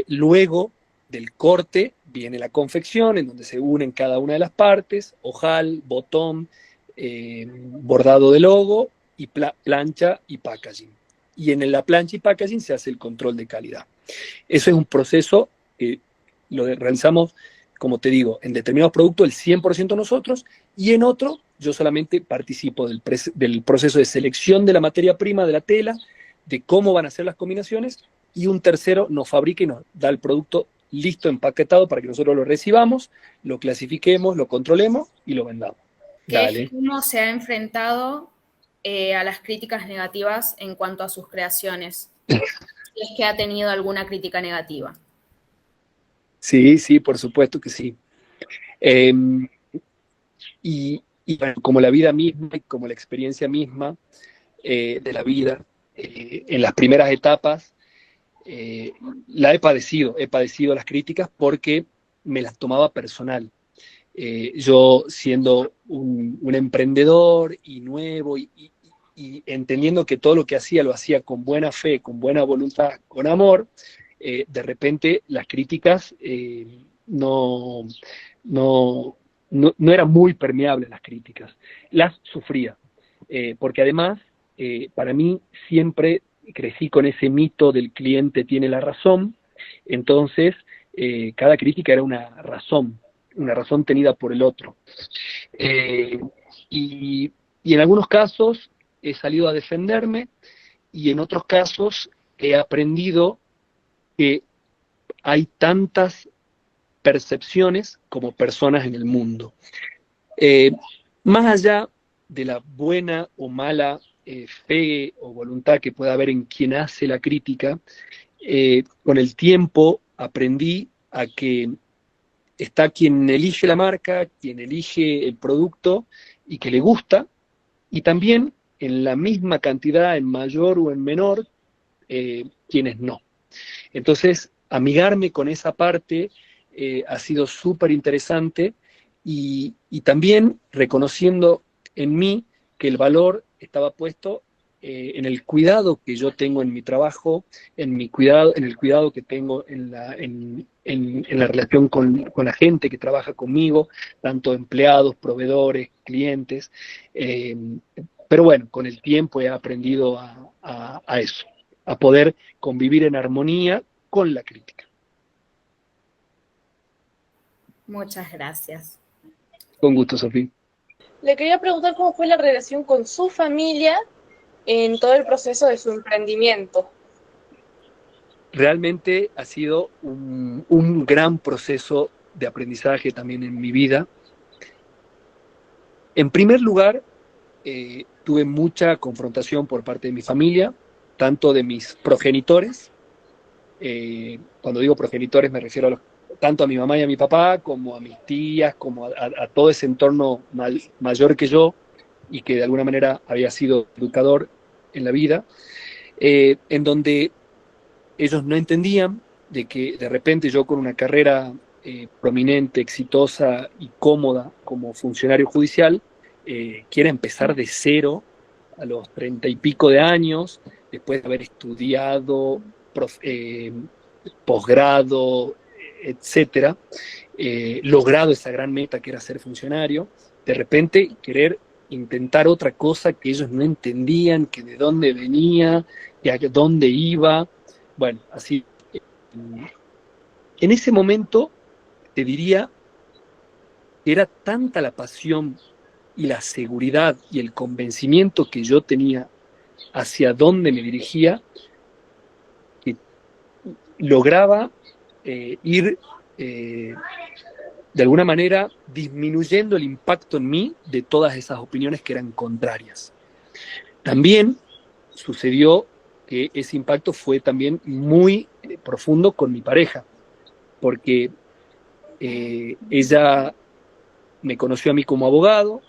Luego del corte viene la confección, en donde se unen cada una de las partes, ojal, botón, bordado de logo, y plancha y packaging. Y en la plancha y packaging se hace el control de calidad. Eso es un proceso que lo realizamos, como te digo, en determinados productos el 100% nosotros, y en otro yo solamente participo del proceso de selección de la materia prima de la tela, de cómo van a ser las combinaciones, y un tercero nos fabrica y nos da el producto listo, empaquetado, para que nosotros lo recibamos, lo clasifiquemos, lo controlemos y lo vendamos. Dale. ¿Cómo se ha enfrentado a las críticas negativas en cuanto a sus creaciones? Si es que ha tenido alguna crítica negativa. Sí, sí, por supuesto que sí. Y bueno, como la vida misma y como la experiencia misma de la vida, en las primeras etapas, la he padecido las críticas porque me las tomaba personal. Yo siendo un emprendedor y nuevo y entendiendo que todo lo que hacía lo hacía con buena fe, con buena voluntad, con amor, de repente las críticas no era muy permeable las críticas, las sufría, porque además para mí siempre crecí con ese mito del cliente tiene la razón. Entonces cada crítica era una razón tenida por el otro. Y en algunos casos he salido a defenderme, y en otros casos he aprendido que hay tantas percepciones como personas en el mundo. Más allá de la buena o mala fe o voluntad que pueda haber en quien hace la crítica, con el tiempo aprendí a que está quien elige la marca, quien elige el producto y que le gusta, y también en la misma cantidad, en mayor o en menor, quienes no. Entonces, amigarme con esa parte ha sido súper interesante y también reconociendo en mí que el valor estaba puesto en el cuidado que yo tengo en mi trabajo, en el cuidado que tengo en la relación con la gente que trabaja conmigo, tanto empleados, proveedores, clientes. Pero bueno, con el tiempo he aprendido a eso, a poder convivir en armonía con la crítica. Muchas gracias. Con gusto, Sofía. Le quería preguntar cómo fue la relación con su familia en todo el proceso de su emprendimiento. Realmente ha sido un gran proceso de aprendizaje también en mi vida. En primer lugar, tuve mucha confrontación por parte de mi familia, tanto de mis progenitores. Cuando digo progenitores me refiero tanto a mi mamá y a mi papá, como a mis tías, como a todo ese entorno mayor que yo y que de alguna manera había sido educador en la vida, en donde ellos no entendían de que de repente yo con una carrera prominente, exitosa y cómoda como funcionario judicial, quiera empezar de cero a los 30 y pico de años, después de haber estudiado, posgrado, etcétera, logrado esa gran meta que era ser funcionario, de repente querer intentar otra cosa que ellos no entendían, que de dónde venía, que a dónde iba. Bueno, así. En ese momento te diría que era tanta la pasión y la seguridad y el convencimiento que yo tenía hacia dónde me dirigía, que lograba ir de alguna manera disminuyendo el impacto en mí de todas esas opiniones que eran contrarias. También sucedió que ese impacto fue también muy profundo con mi pareja, porque ella me conoció a mí como abogado,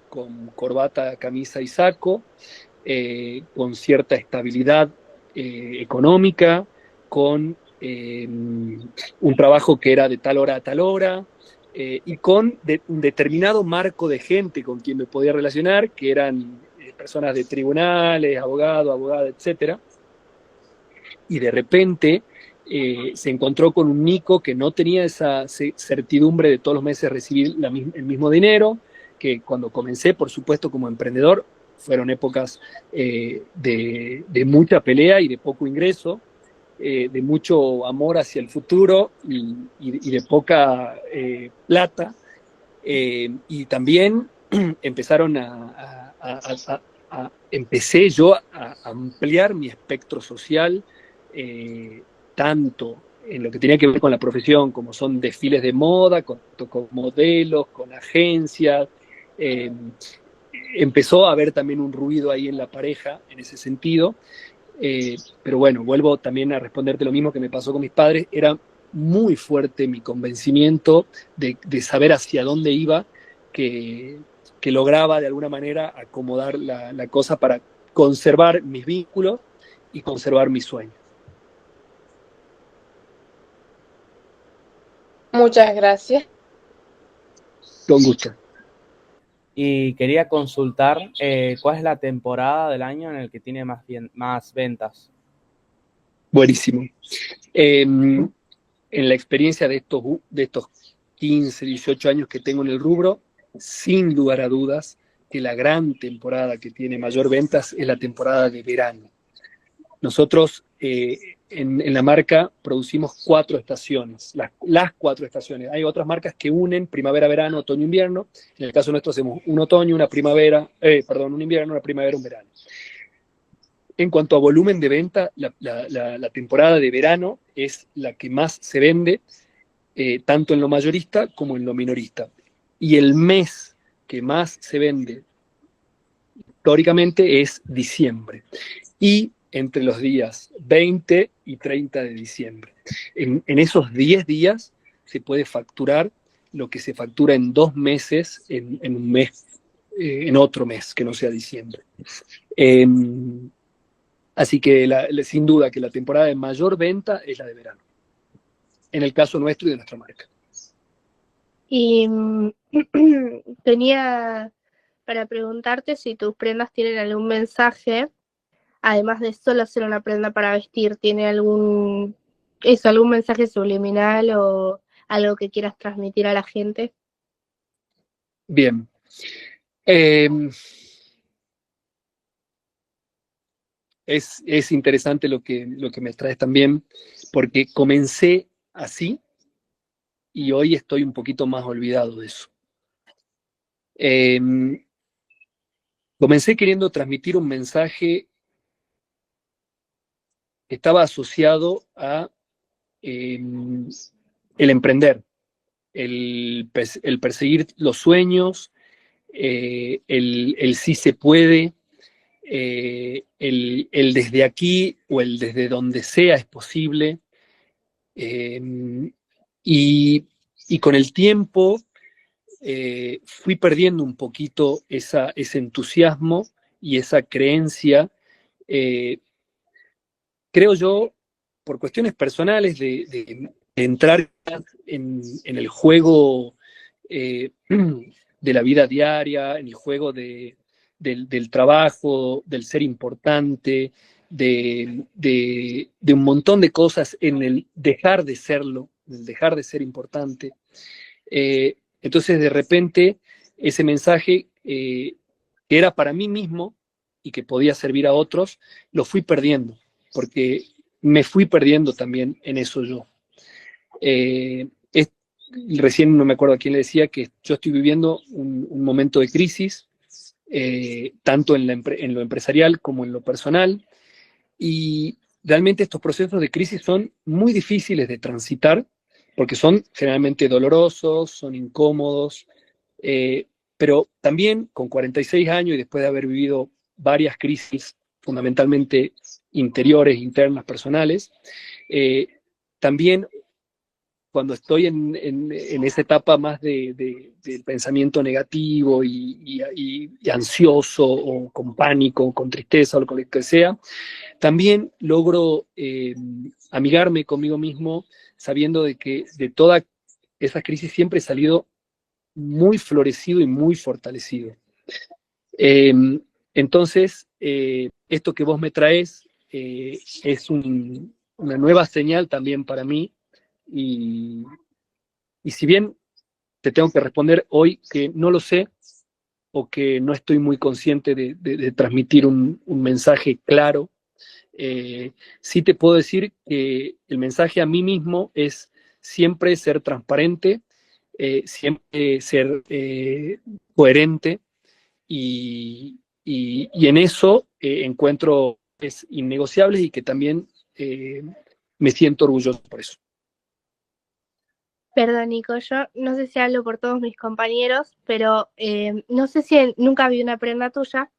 con corbata, camisa y saco, con cierta estabilidad económica, con un trabajo que era de tal hora a tal hora, y con un determinado marco de gente con quien me podía relacionar, que eran personas de tribunales, abogados, abogadas, etc. Y de repente se encontró con un Nico que no tenía esa certidumbre de todos los meses recibir el mismo dinero, que cuando comencé, por supuesto, como emprendedor, fueron épocas de mucha pelea y de poco ingreso, de mucho amor hacia el futuro y de poca plata. Y también empezaron empecé yo a ampliar mi espectro social, tanto en lo que tenía que ver con la profesión, como son desfiles de moda, con modelos, con agencias. Empezó a haber también un ruido ahí en la pareja en ese sentido. Pero bueno, vuelvo también a responderte lo mismo que me pasó con mis padres. Era muy fuerte mi convencimiento de saber hacia dónde iba, que lograba de alguna manera acomodar la cosa para conservar mis vínculos y conservar mis sueños. Muchas gracias. Con gusto. Y quería consultar cuál es la temporada del año en el que tiene más ventas. Buenísimo. En la experiencia de estos 15, 18 años que tengo en el rubro, sin lugar a dudas que la gran temporada que tiene mayor ventas es la temporada de verano. Nosotros en la marca producimos 4 estaciones, las 4 estaciones. Hay otras marcas que unen primavera, verano, otoño, invierno. En el caso nuestro hacemos un otoño, un invierno, una primavera, un verano. En cuanto a volumen de venta, la temporada de verano es la que más se vende, tanto en lo mayorista como en lo minorista. Y el mes que más se vende históricamente es diciembre. Y entre los días 20 y 30 de diciembre. En esos 10 días se puede facturar lo que se factura en 2 meses, en un mes, en otro mes que no sea diciembre. Así que sin duda que la temporada de mayor venta es la de verano, en el caso nuestro y de nuestra marca. Y tenía para preguntarte si tus prendas tienen algún mensaje, además de solo ser una prenda para vestir, ¿tiene algún mensaje subliminal o algo que quieras transmitir a la gente? Bien. Es interesante lo que me traes también, porque comencé así y hoy estoy un poquito más olvidado de eso. Comencé queriendo transmitir un mensaje que estaba asociado a el emprender, el perseguir los sueños, el sí se puede, el desde aquí o el desde donde sea es posible. Y con el tiempo fui perdiendo un poquito ese entusiasmo y esa creencia, creo yo, por cuestiones personales de entrar en el juego de la vida diaria, en el juego del trabajo, del ser importante, de un montón de cosas, en el dejar de serlo, en el dejar de ser importante. Entonces, de repente, ese mensaje que era para mí mismo y que podía servir a otros, lo fui perdiendo, porque me fui perdiendo también en eso yo. Recién no me acuerdo a quién le decía que yo estoy viviendo un momento de crisis, tanto en lo empresarial como en lo personal, y realmente estos procesos de crisis son muy difíciles de transitar, porque son generalmente dolorosos, son incómodos, pero también con 46 años y después de haber vivido varias crisis, fundamentalmente interiores, internas, personales, también cuando estoy en esa etapa más del pensamiento negativo y ansioso, o con pánico, o con tristeza, o con lo que sea, también logro amigarme conmigo mismo, sabiendo de que de toda esa crisis siempre he salido muy florecido y muy fortalecido. Entonces, esto que vos me traes es una nueva señal también para mí, y si bien te tengo que responder hoy que no lo sé, o que no estoy muy consciente de transmitir un mensaje claro, sí te puedo decir que el mensaje a mí mismo es siempre ser transparente, siempre ser coherente, y en eso encuentro innegociables, y que también me siento orgulloso por eso. Perdón, Nico, yo no sé si hablo por todos mis compañeros, pero no sé si nunca vi una prenda tuya,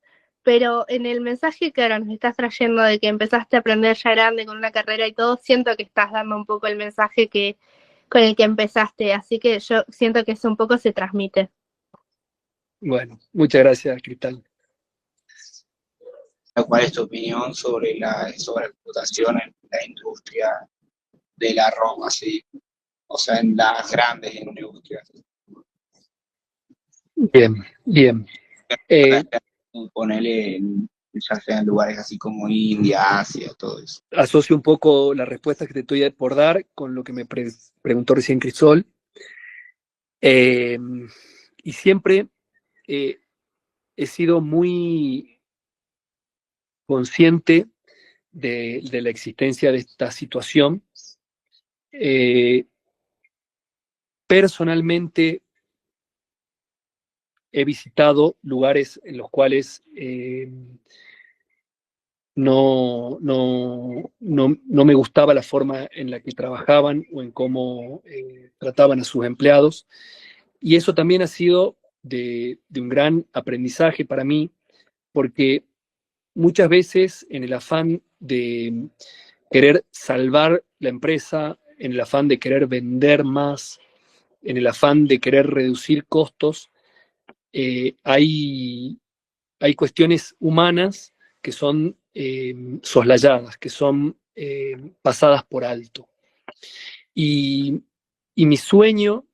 pero en el mensaje que ahora nos estás trayendo de que empezaste a aprender ya grande con una carrera y todo, siento que estás dando un poco el mensaje con el que empezaste, así que yo siento que eso un poco se transmite. Bueno, muchas gracias, Cristal. ¿Cuál es tu opinión sobre la sobreexplotación en la industria de la ropa, sí? O sea, en las grandes industrias. Bien. Ponele, ya sea en lugares así como India, Asia, todo eso. Asocio un poco la respuesta que te estoy por dar con lo que me preguntó recién Crisol. Y siempre he sido muy consciente de la existencia de esta situación. Personalmente he visitado lugares en los cuales no me gustaba la forma en la que trabajaban o en cómo trataban a sus empleados. Y eso también ha sido de un gran aprendizaje para mí, porque muchas veces en el afán de querer salvar la empresa, en el afán de querer vender más, en el afán de querer reducir costos, hay cuestiones humanas que son soslayadas, que son pasadas por alto. Y mi sueño,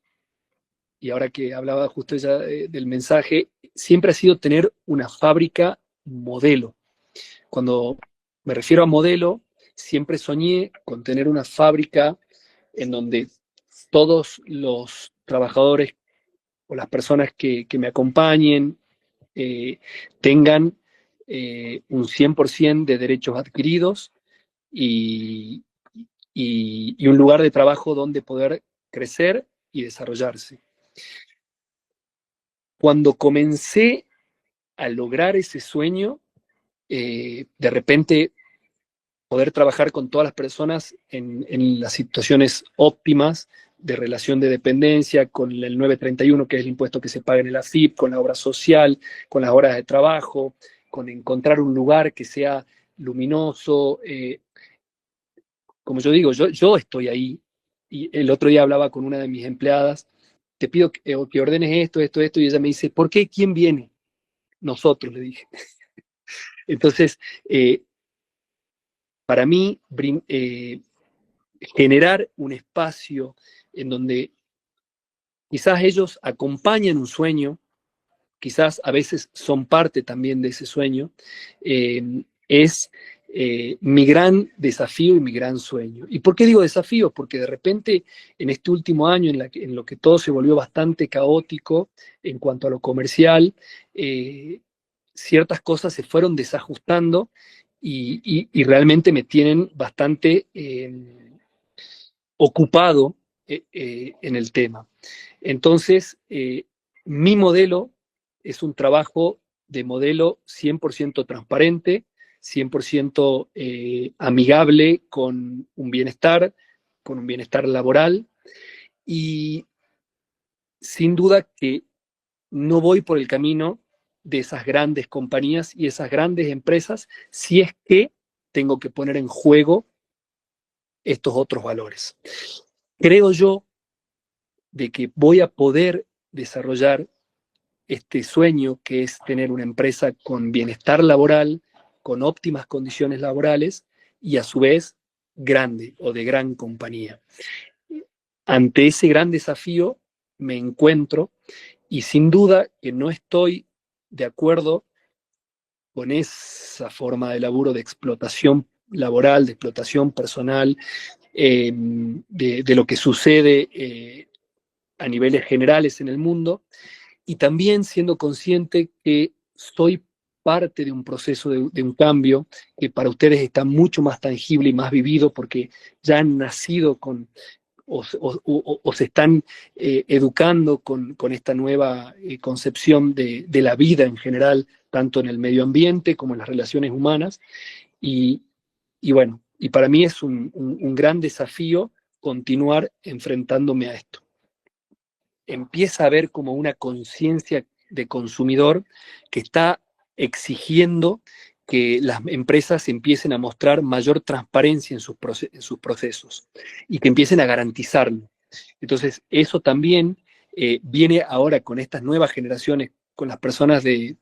y ahora que hablaba justo ya del mensaje, siempre ha sido tener una fábrica modelo. Cuando me refiero a modelo, siempre soñé con tener una fábrica en donde todos los trabajadores o las personas que me acompañen tengan un 100% de derechos adquiridos y un lugar de trabajo donde poder crecer y desarrollarse. Cuando comencé a lograr ese sueño, de repente poder trabajar con todas las personas en las situaciones óptimas de relación de dependencia, con el 931, que es el impuesto que se paga en el AFIP, con la obra social, con las horas de trabajo, con encontrar un lugar que sea luminoso. Como yo digo, yo estoy ahí, y el otro día hablaba con una de mis empleadas, te pido que ordenes esto, esto, esto, y ella me dice, ¿por qué? ¿Quién viene? Nosotros, le dije. Entonces, para mí, generar un espacio en donde quizás ellos acompañan un sueño, quizás a veces son parte también de ese sueño, es mi gran desafío y mi gran sueño. ¿Y por qué digo desafío? Porque de repente en este último año en lo que todo se volvió bastante caótico en cuanto a lo comercial, ciertas cosas se fueron desajustando y realmente me tienen bastante ocupado en el tema. Entonces, mi modelo es un trabajo de modelo 100% transparente, 100% amigable con un bienestar laboral, y sin duda que no voy por el camino de esas grandes compañías y esas grandes empresas si es que tengo que poner en juego estos otros valores. Creo yo de que voy a poder desarrollar este sueño que es tener una empresa con bienestar laboral, con óptimas condiciones laborales y a su vez grande o de gran compañía. Ante ese gran desafío me encuentro, y sin duda que no estoy de acuerdo con esa forma de laburo de explotación laboral, de explotación personal, de lo que sucede a niveles generales en el mundo, y también siendo consciente que soy parte de un proceso de un cambio que para ustedes está mucho más tangible y más vivido, porque ya han nacido con o se están educando con esta nueva concepción de la vida en general, tanto en el medio ambiente como en las relaciones humanas. Y bueno, y para mí es un gran desafío continuar enfrentándome a esto. Empieza a haber como una conciencia de consumidor que está exigiendo que las empresas empiecen a mostrar mayor transparencia en sus procesos y que empiecen a garantizarlo. Entonces, eso también viene ahora con estas nuevas generaciones, con las personas de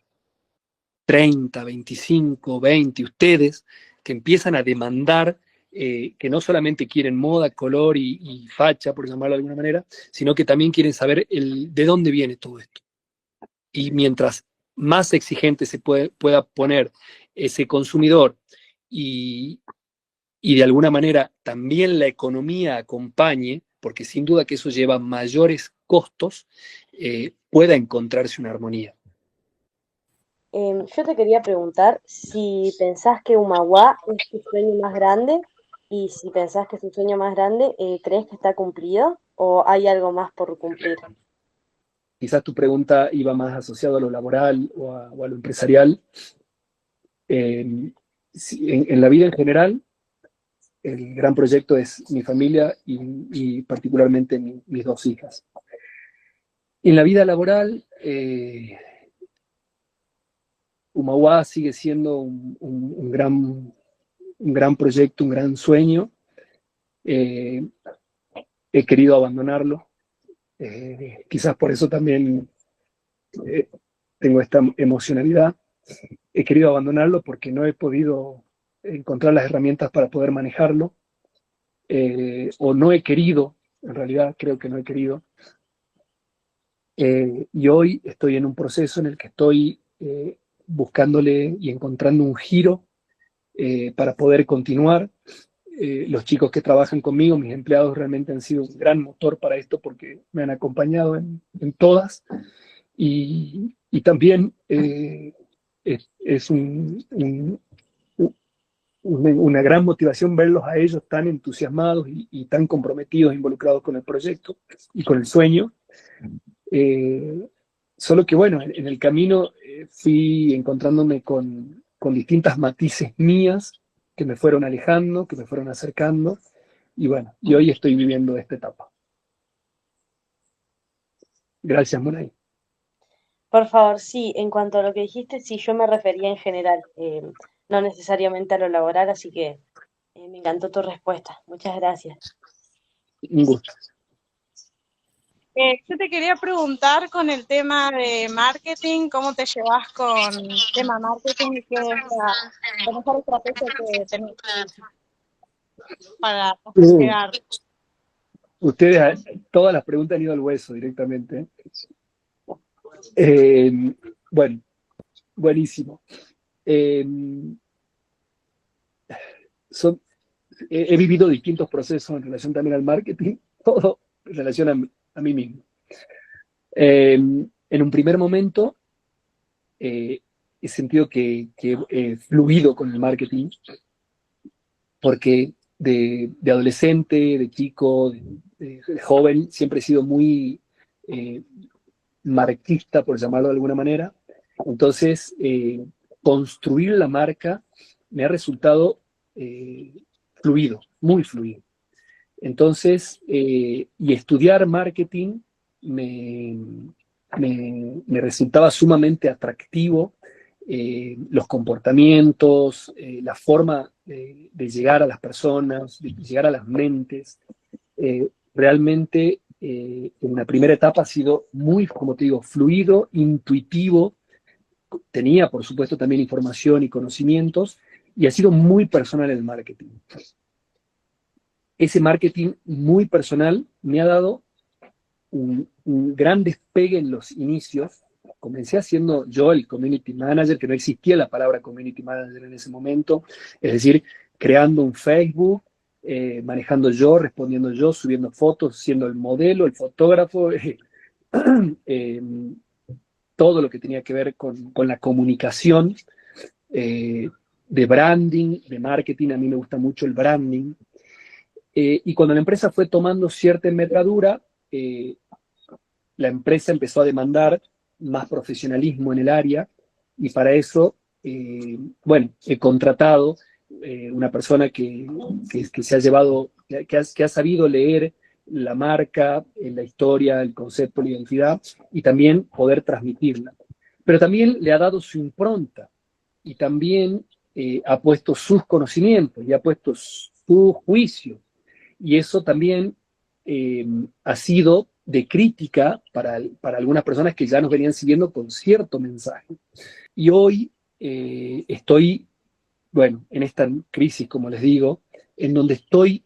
30, 25, 20, ustedes, que empiezan a demandar que no solamente quieren moda, color y facha, por llamarlo de alguna manera, sino que también quieren saber de dónde viene todo esto. Y mientras más exigente se pueda poner ese consumidor y de alguna manera también la economía acompañe, porque sin duda que eso lleva mayores costos, pueda encontrarse una armonía. Yo te quería preguntar si pensás que Humahuá es tu sueño más grande, y si pensás que es tu sueño más grande, ¿crees que está cumplido o hay algo más por cumplir? Quizás tu pregunta iba más asociada a lo laboral o a lo empresarial. en la vida en general, el gran proyecto es mi familia y particularmente mis dos hijas. En la vida laboral, Humahuá sigue siendo un gran proyecto, un gran sueño. He querido abandonarlo. Quizás por eso también tengo esta emocionalidad. He querido abandonarlo porque no he podido encontrar las herramientas para poder manejarlo, o no he querido, en realidad creo que no he querido. Y hoy estoy en un proceso en el que estoy buscándole y encontrando un giro para poder continuar. Los chicos que trabajan conmigo, mis empleados, realmente han sido un gran motor para esto porque me han acompañado en todas. Y también es una gran motivación verlos a ellos tan entusiasmados y tan comprometidos, involucrados con el proyecto y con el sueño. Solo que bueno, en el camino fui encontrándome con distintas matices mías que me fueron alejando, que me fueron acercando, y bueno, y hoy estoy viviendo esta etapa. Gracias, Monay. Por favor, sí, en cuanto a lo que dijiste, sí, yo me refería en general, no necesariamente a lo laboral, así que me encantó tu respuesta. Muchas gracias. Un gusto. Yo te quería preguntar con el tema de marketing, ¿cómo te llevas con el tema marketing y qué es la mejor estrategia que tenés para llegar? Ustedes, todas las preguntas han ido al hueso directamente. Bueno, buenísimo. He vivido distintos procesos en relación también al marketing, todo en relación a mí mismo. En un primer momento he sentido que he fluido con el marketing, porque de adolescente, de chico, de joven, siempre he sido muy marquista, por llamarlo de alguna manera. Entonces, construir la marca me ha resultado fluido, muy fluido. Entonces, y estudiar marketing me resultaba sumamente atractivo, los comportamientos, la forma de llegar a las personas, de llegar a las mentes. Realmente, en la primera etapa ha sido muy, como te digo, fluido, intuitivo. Tenía, por supuesto, también información y conocimientos, y ha sido muy personal el marketing. Ese marketing muy personal me ha dado un gran despegue en los inicios. Comencé haciendo yo el community manager, que no existía la palabra community manager en ese momento, es decir, creando un Facebook, manejando yo, respondiendo yo, subiendo fotos, siendo el modelo, el fotógrafo, todo lo que tenía que ver con la comunicación, de branding, de marketing. A mí me gusta mucho el branding. Y cuando la empresa fue tomando cierta envergadura, la empresa empezó a demandar más profesionalismo en el área, y para eso, bueno, he contratado una persona que se ha llevado, que ha sabido leer la marca, la historia, el concepto, la identidad, y también poder transmitirla. Pero también le ha dado su impronta, y también ha puesto sus conocimientos, y ha puesto su juicio. Y eso también ha sido de crítica para algunas personas que ya nos venían siguiendo con cierto mensaje. Y hoy estoy, bueno, en esta crisis, como les digo, en donde estoy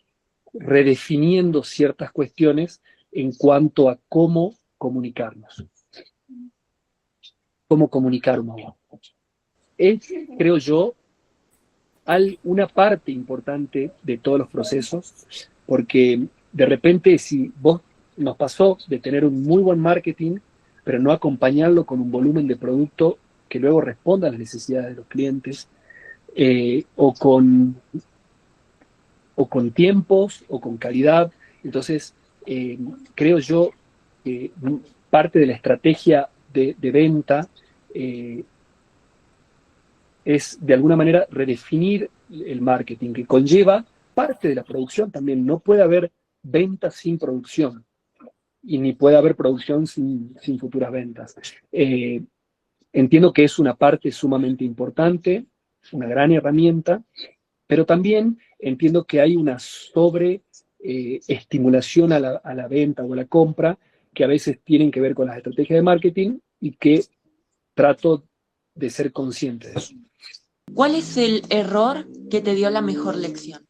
redefiniendo ciertas cuestiones en cuanto a cómo comunicarnos. Cómo comunicarnos. Es, creo yo, una parte importante de todos los procesos, porque de repente, si vos nos pasó de tener un muy buen marketing, pero no acompañarlo con un volumen de producto que luego responda a las necesidades de los clientes, o con tiempos, o con calidad. Entonces, creo yo que parte de la estrategia de venta es de alguna manera redefinir el marketing, que conlleva parte de la producción también. No puede haber ventas sin producción y ni puede haber producción sin futuras ventas. Entiendo que es una parte sumamente importante, una gran herramienta, pero también entiendo que hay una estimulación a la venta o a la compra que a veces tienen que ver con las estrategias de marketing y que trato de ser consciente de eso. ¿Cuál es el error que te dio la mejor lección?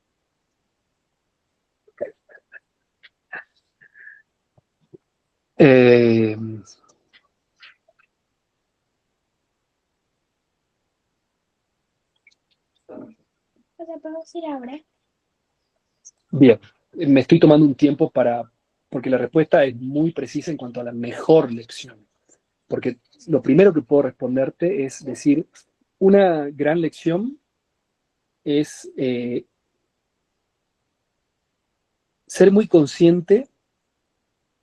Bien, me estoy tomando un tiempo porque la respuesta es muy precisa en cuanto a la mejor lección. Porque lo primero que puedo responderte es decir, una gran lección es ser muy consciente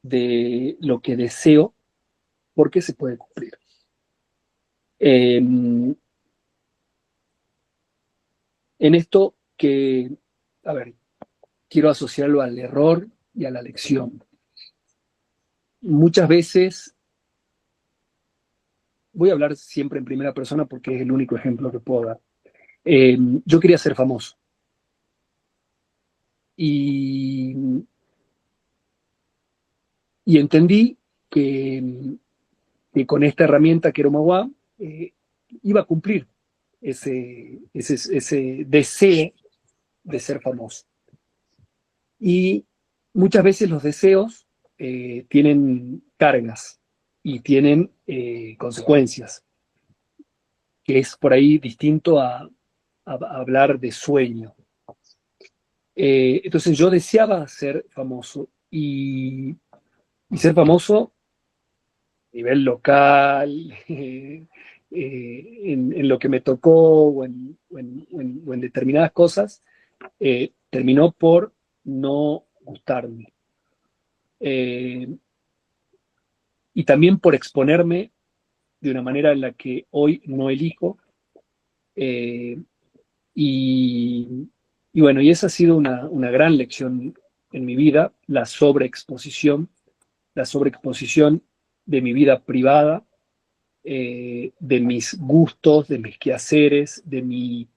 de lo que deseo porque se puede cumplir. En esto quiero asociarlo al error y a la lección. Muchas veces, voy a hablar siempre en primera persona porque es el único ejemplo que puedo dar. Yo quería ser famoso. Y entendí que con esta herramienta que era Humawá, iba a cumplir ese deseo de ser famoso. Y muchas veces los deseos tienen cargas y tienen consecuencias, que es por ahí distinto a hablar de sueño. Entonces yo deseaba ser famoso y ser famoso a nivel local, en lo que me tocó o en determinadas cosas, terminó por no gustarme. Y también por exponerme de una manera en la que hoy no elijo. Y bueno, y esa ha sido una gran lección en mi vida, la sobreexposición de mi vida privada, de mis gustos, de mis quehaceres, de mi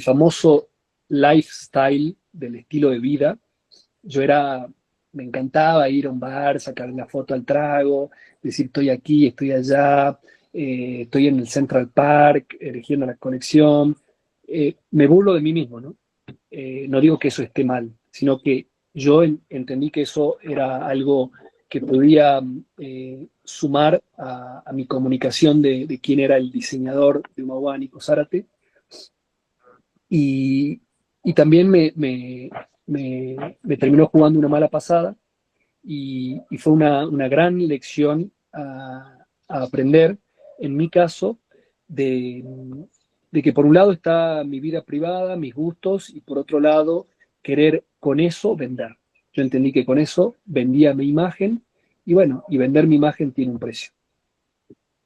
famoso lifestyle, del estilo de vida. Me encantaba ir a un bar, sacar la foto al trago, decir estoy aquí, estoy allá, estoy en el Central Park, eligiendo la conexión. Me burlo de mí mismo, ¿no? No digo que eso esté mal, sino que yo entendí que eso era algo que podía sumar a mi comunicación de quién era el diseñador de Humawá, Nico Zárate. Y también me terminó jugando una mala pasada y fue una gran lección a aprender, en mi caso, de que por un lado está mi vida privada, mis gustos, y por otro lado, querer con eso vender. Yo entendí que con eso vendía mi imagen, y bueno, y vender mi imagen tiene un precio.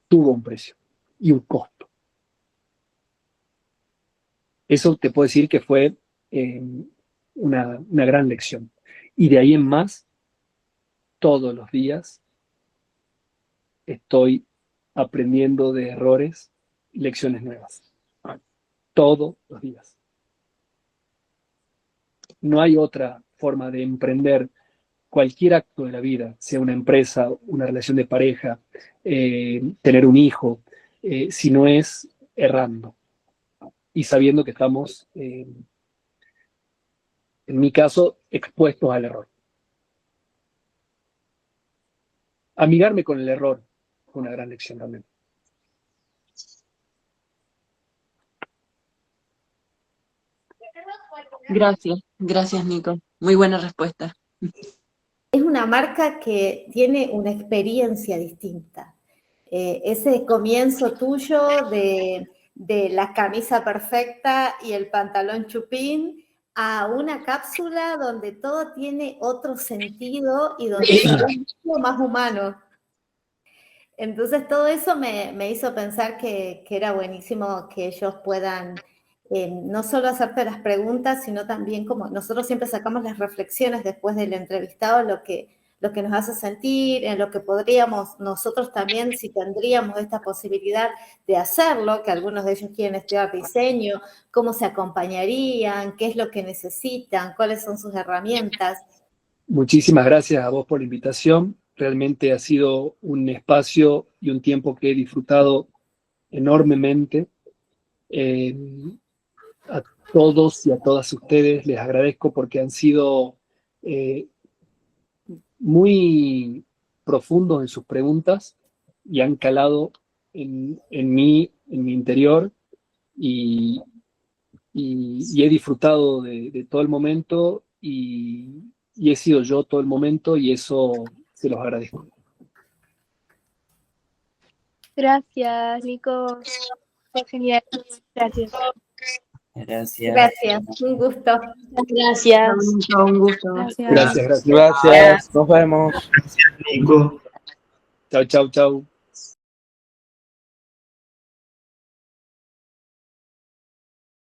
Tuvo un precio y un costo. Eso te puedo decir que fue una gran lección. Y de ahí en más, todos los días estoy aprendiendo de errores y lecciones nuevas. Todos los días. No hay otra forma de emprender cualquier acto de la vida, sea una empresa, una relación de pareja, tener un hijo, si no es errando y sabiendo que estamos, en mi caso, expuestos al error. Amigarme con el error fue una gran lección también. Gracias Nico. Muy buena respuesta. Es una marca que tiene una experiencia distinta. Ese comienzo tuyo de la camisa perfecta y el pantalón chupín a una cápsula donde todo tiene otro sentido y donde es mucho más humano. Entonces todo eso me hizo pensar que era buenísimo que ellos puedan no solo hacerte las preguntas, sino también como nosotros siempre sacamos las reflexiones después del entrevistado, lo que nos hace sentir, en lo que podríamos nosotros también, si tendríamos esta posibilidad de hacerlo, que algunos de ellos quieren estudiar diseño, cómo se acompañarían, qué es lo que necesitan, cuáles son sus herramientas. Muchísimas gracias a vos por la invitación. Realmente ha sido un espacio y un tiempo que he disfrutado enormemente. A todos y a todas ustedes les agradezco porque han sido muy profundos en sus preguntas y han calado en mi interior y he disfrutado de todo el momento y he sido yo todo el momento y eso se los agradezco. Gracias, Nico. Fue genial. Gracias. Gracias. Gracias, un gusto. Gracias. Un gusto. Gracias. Gracias. Nos vemos. Nico. Chau.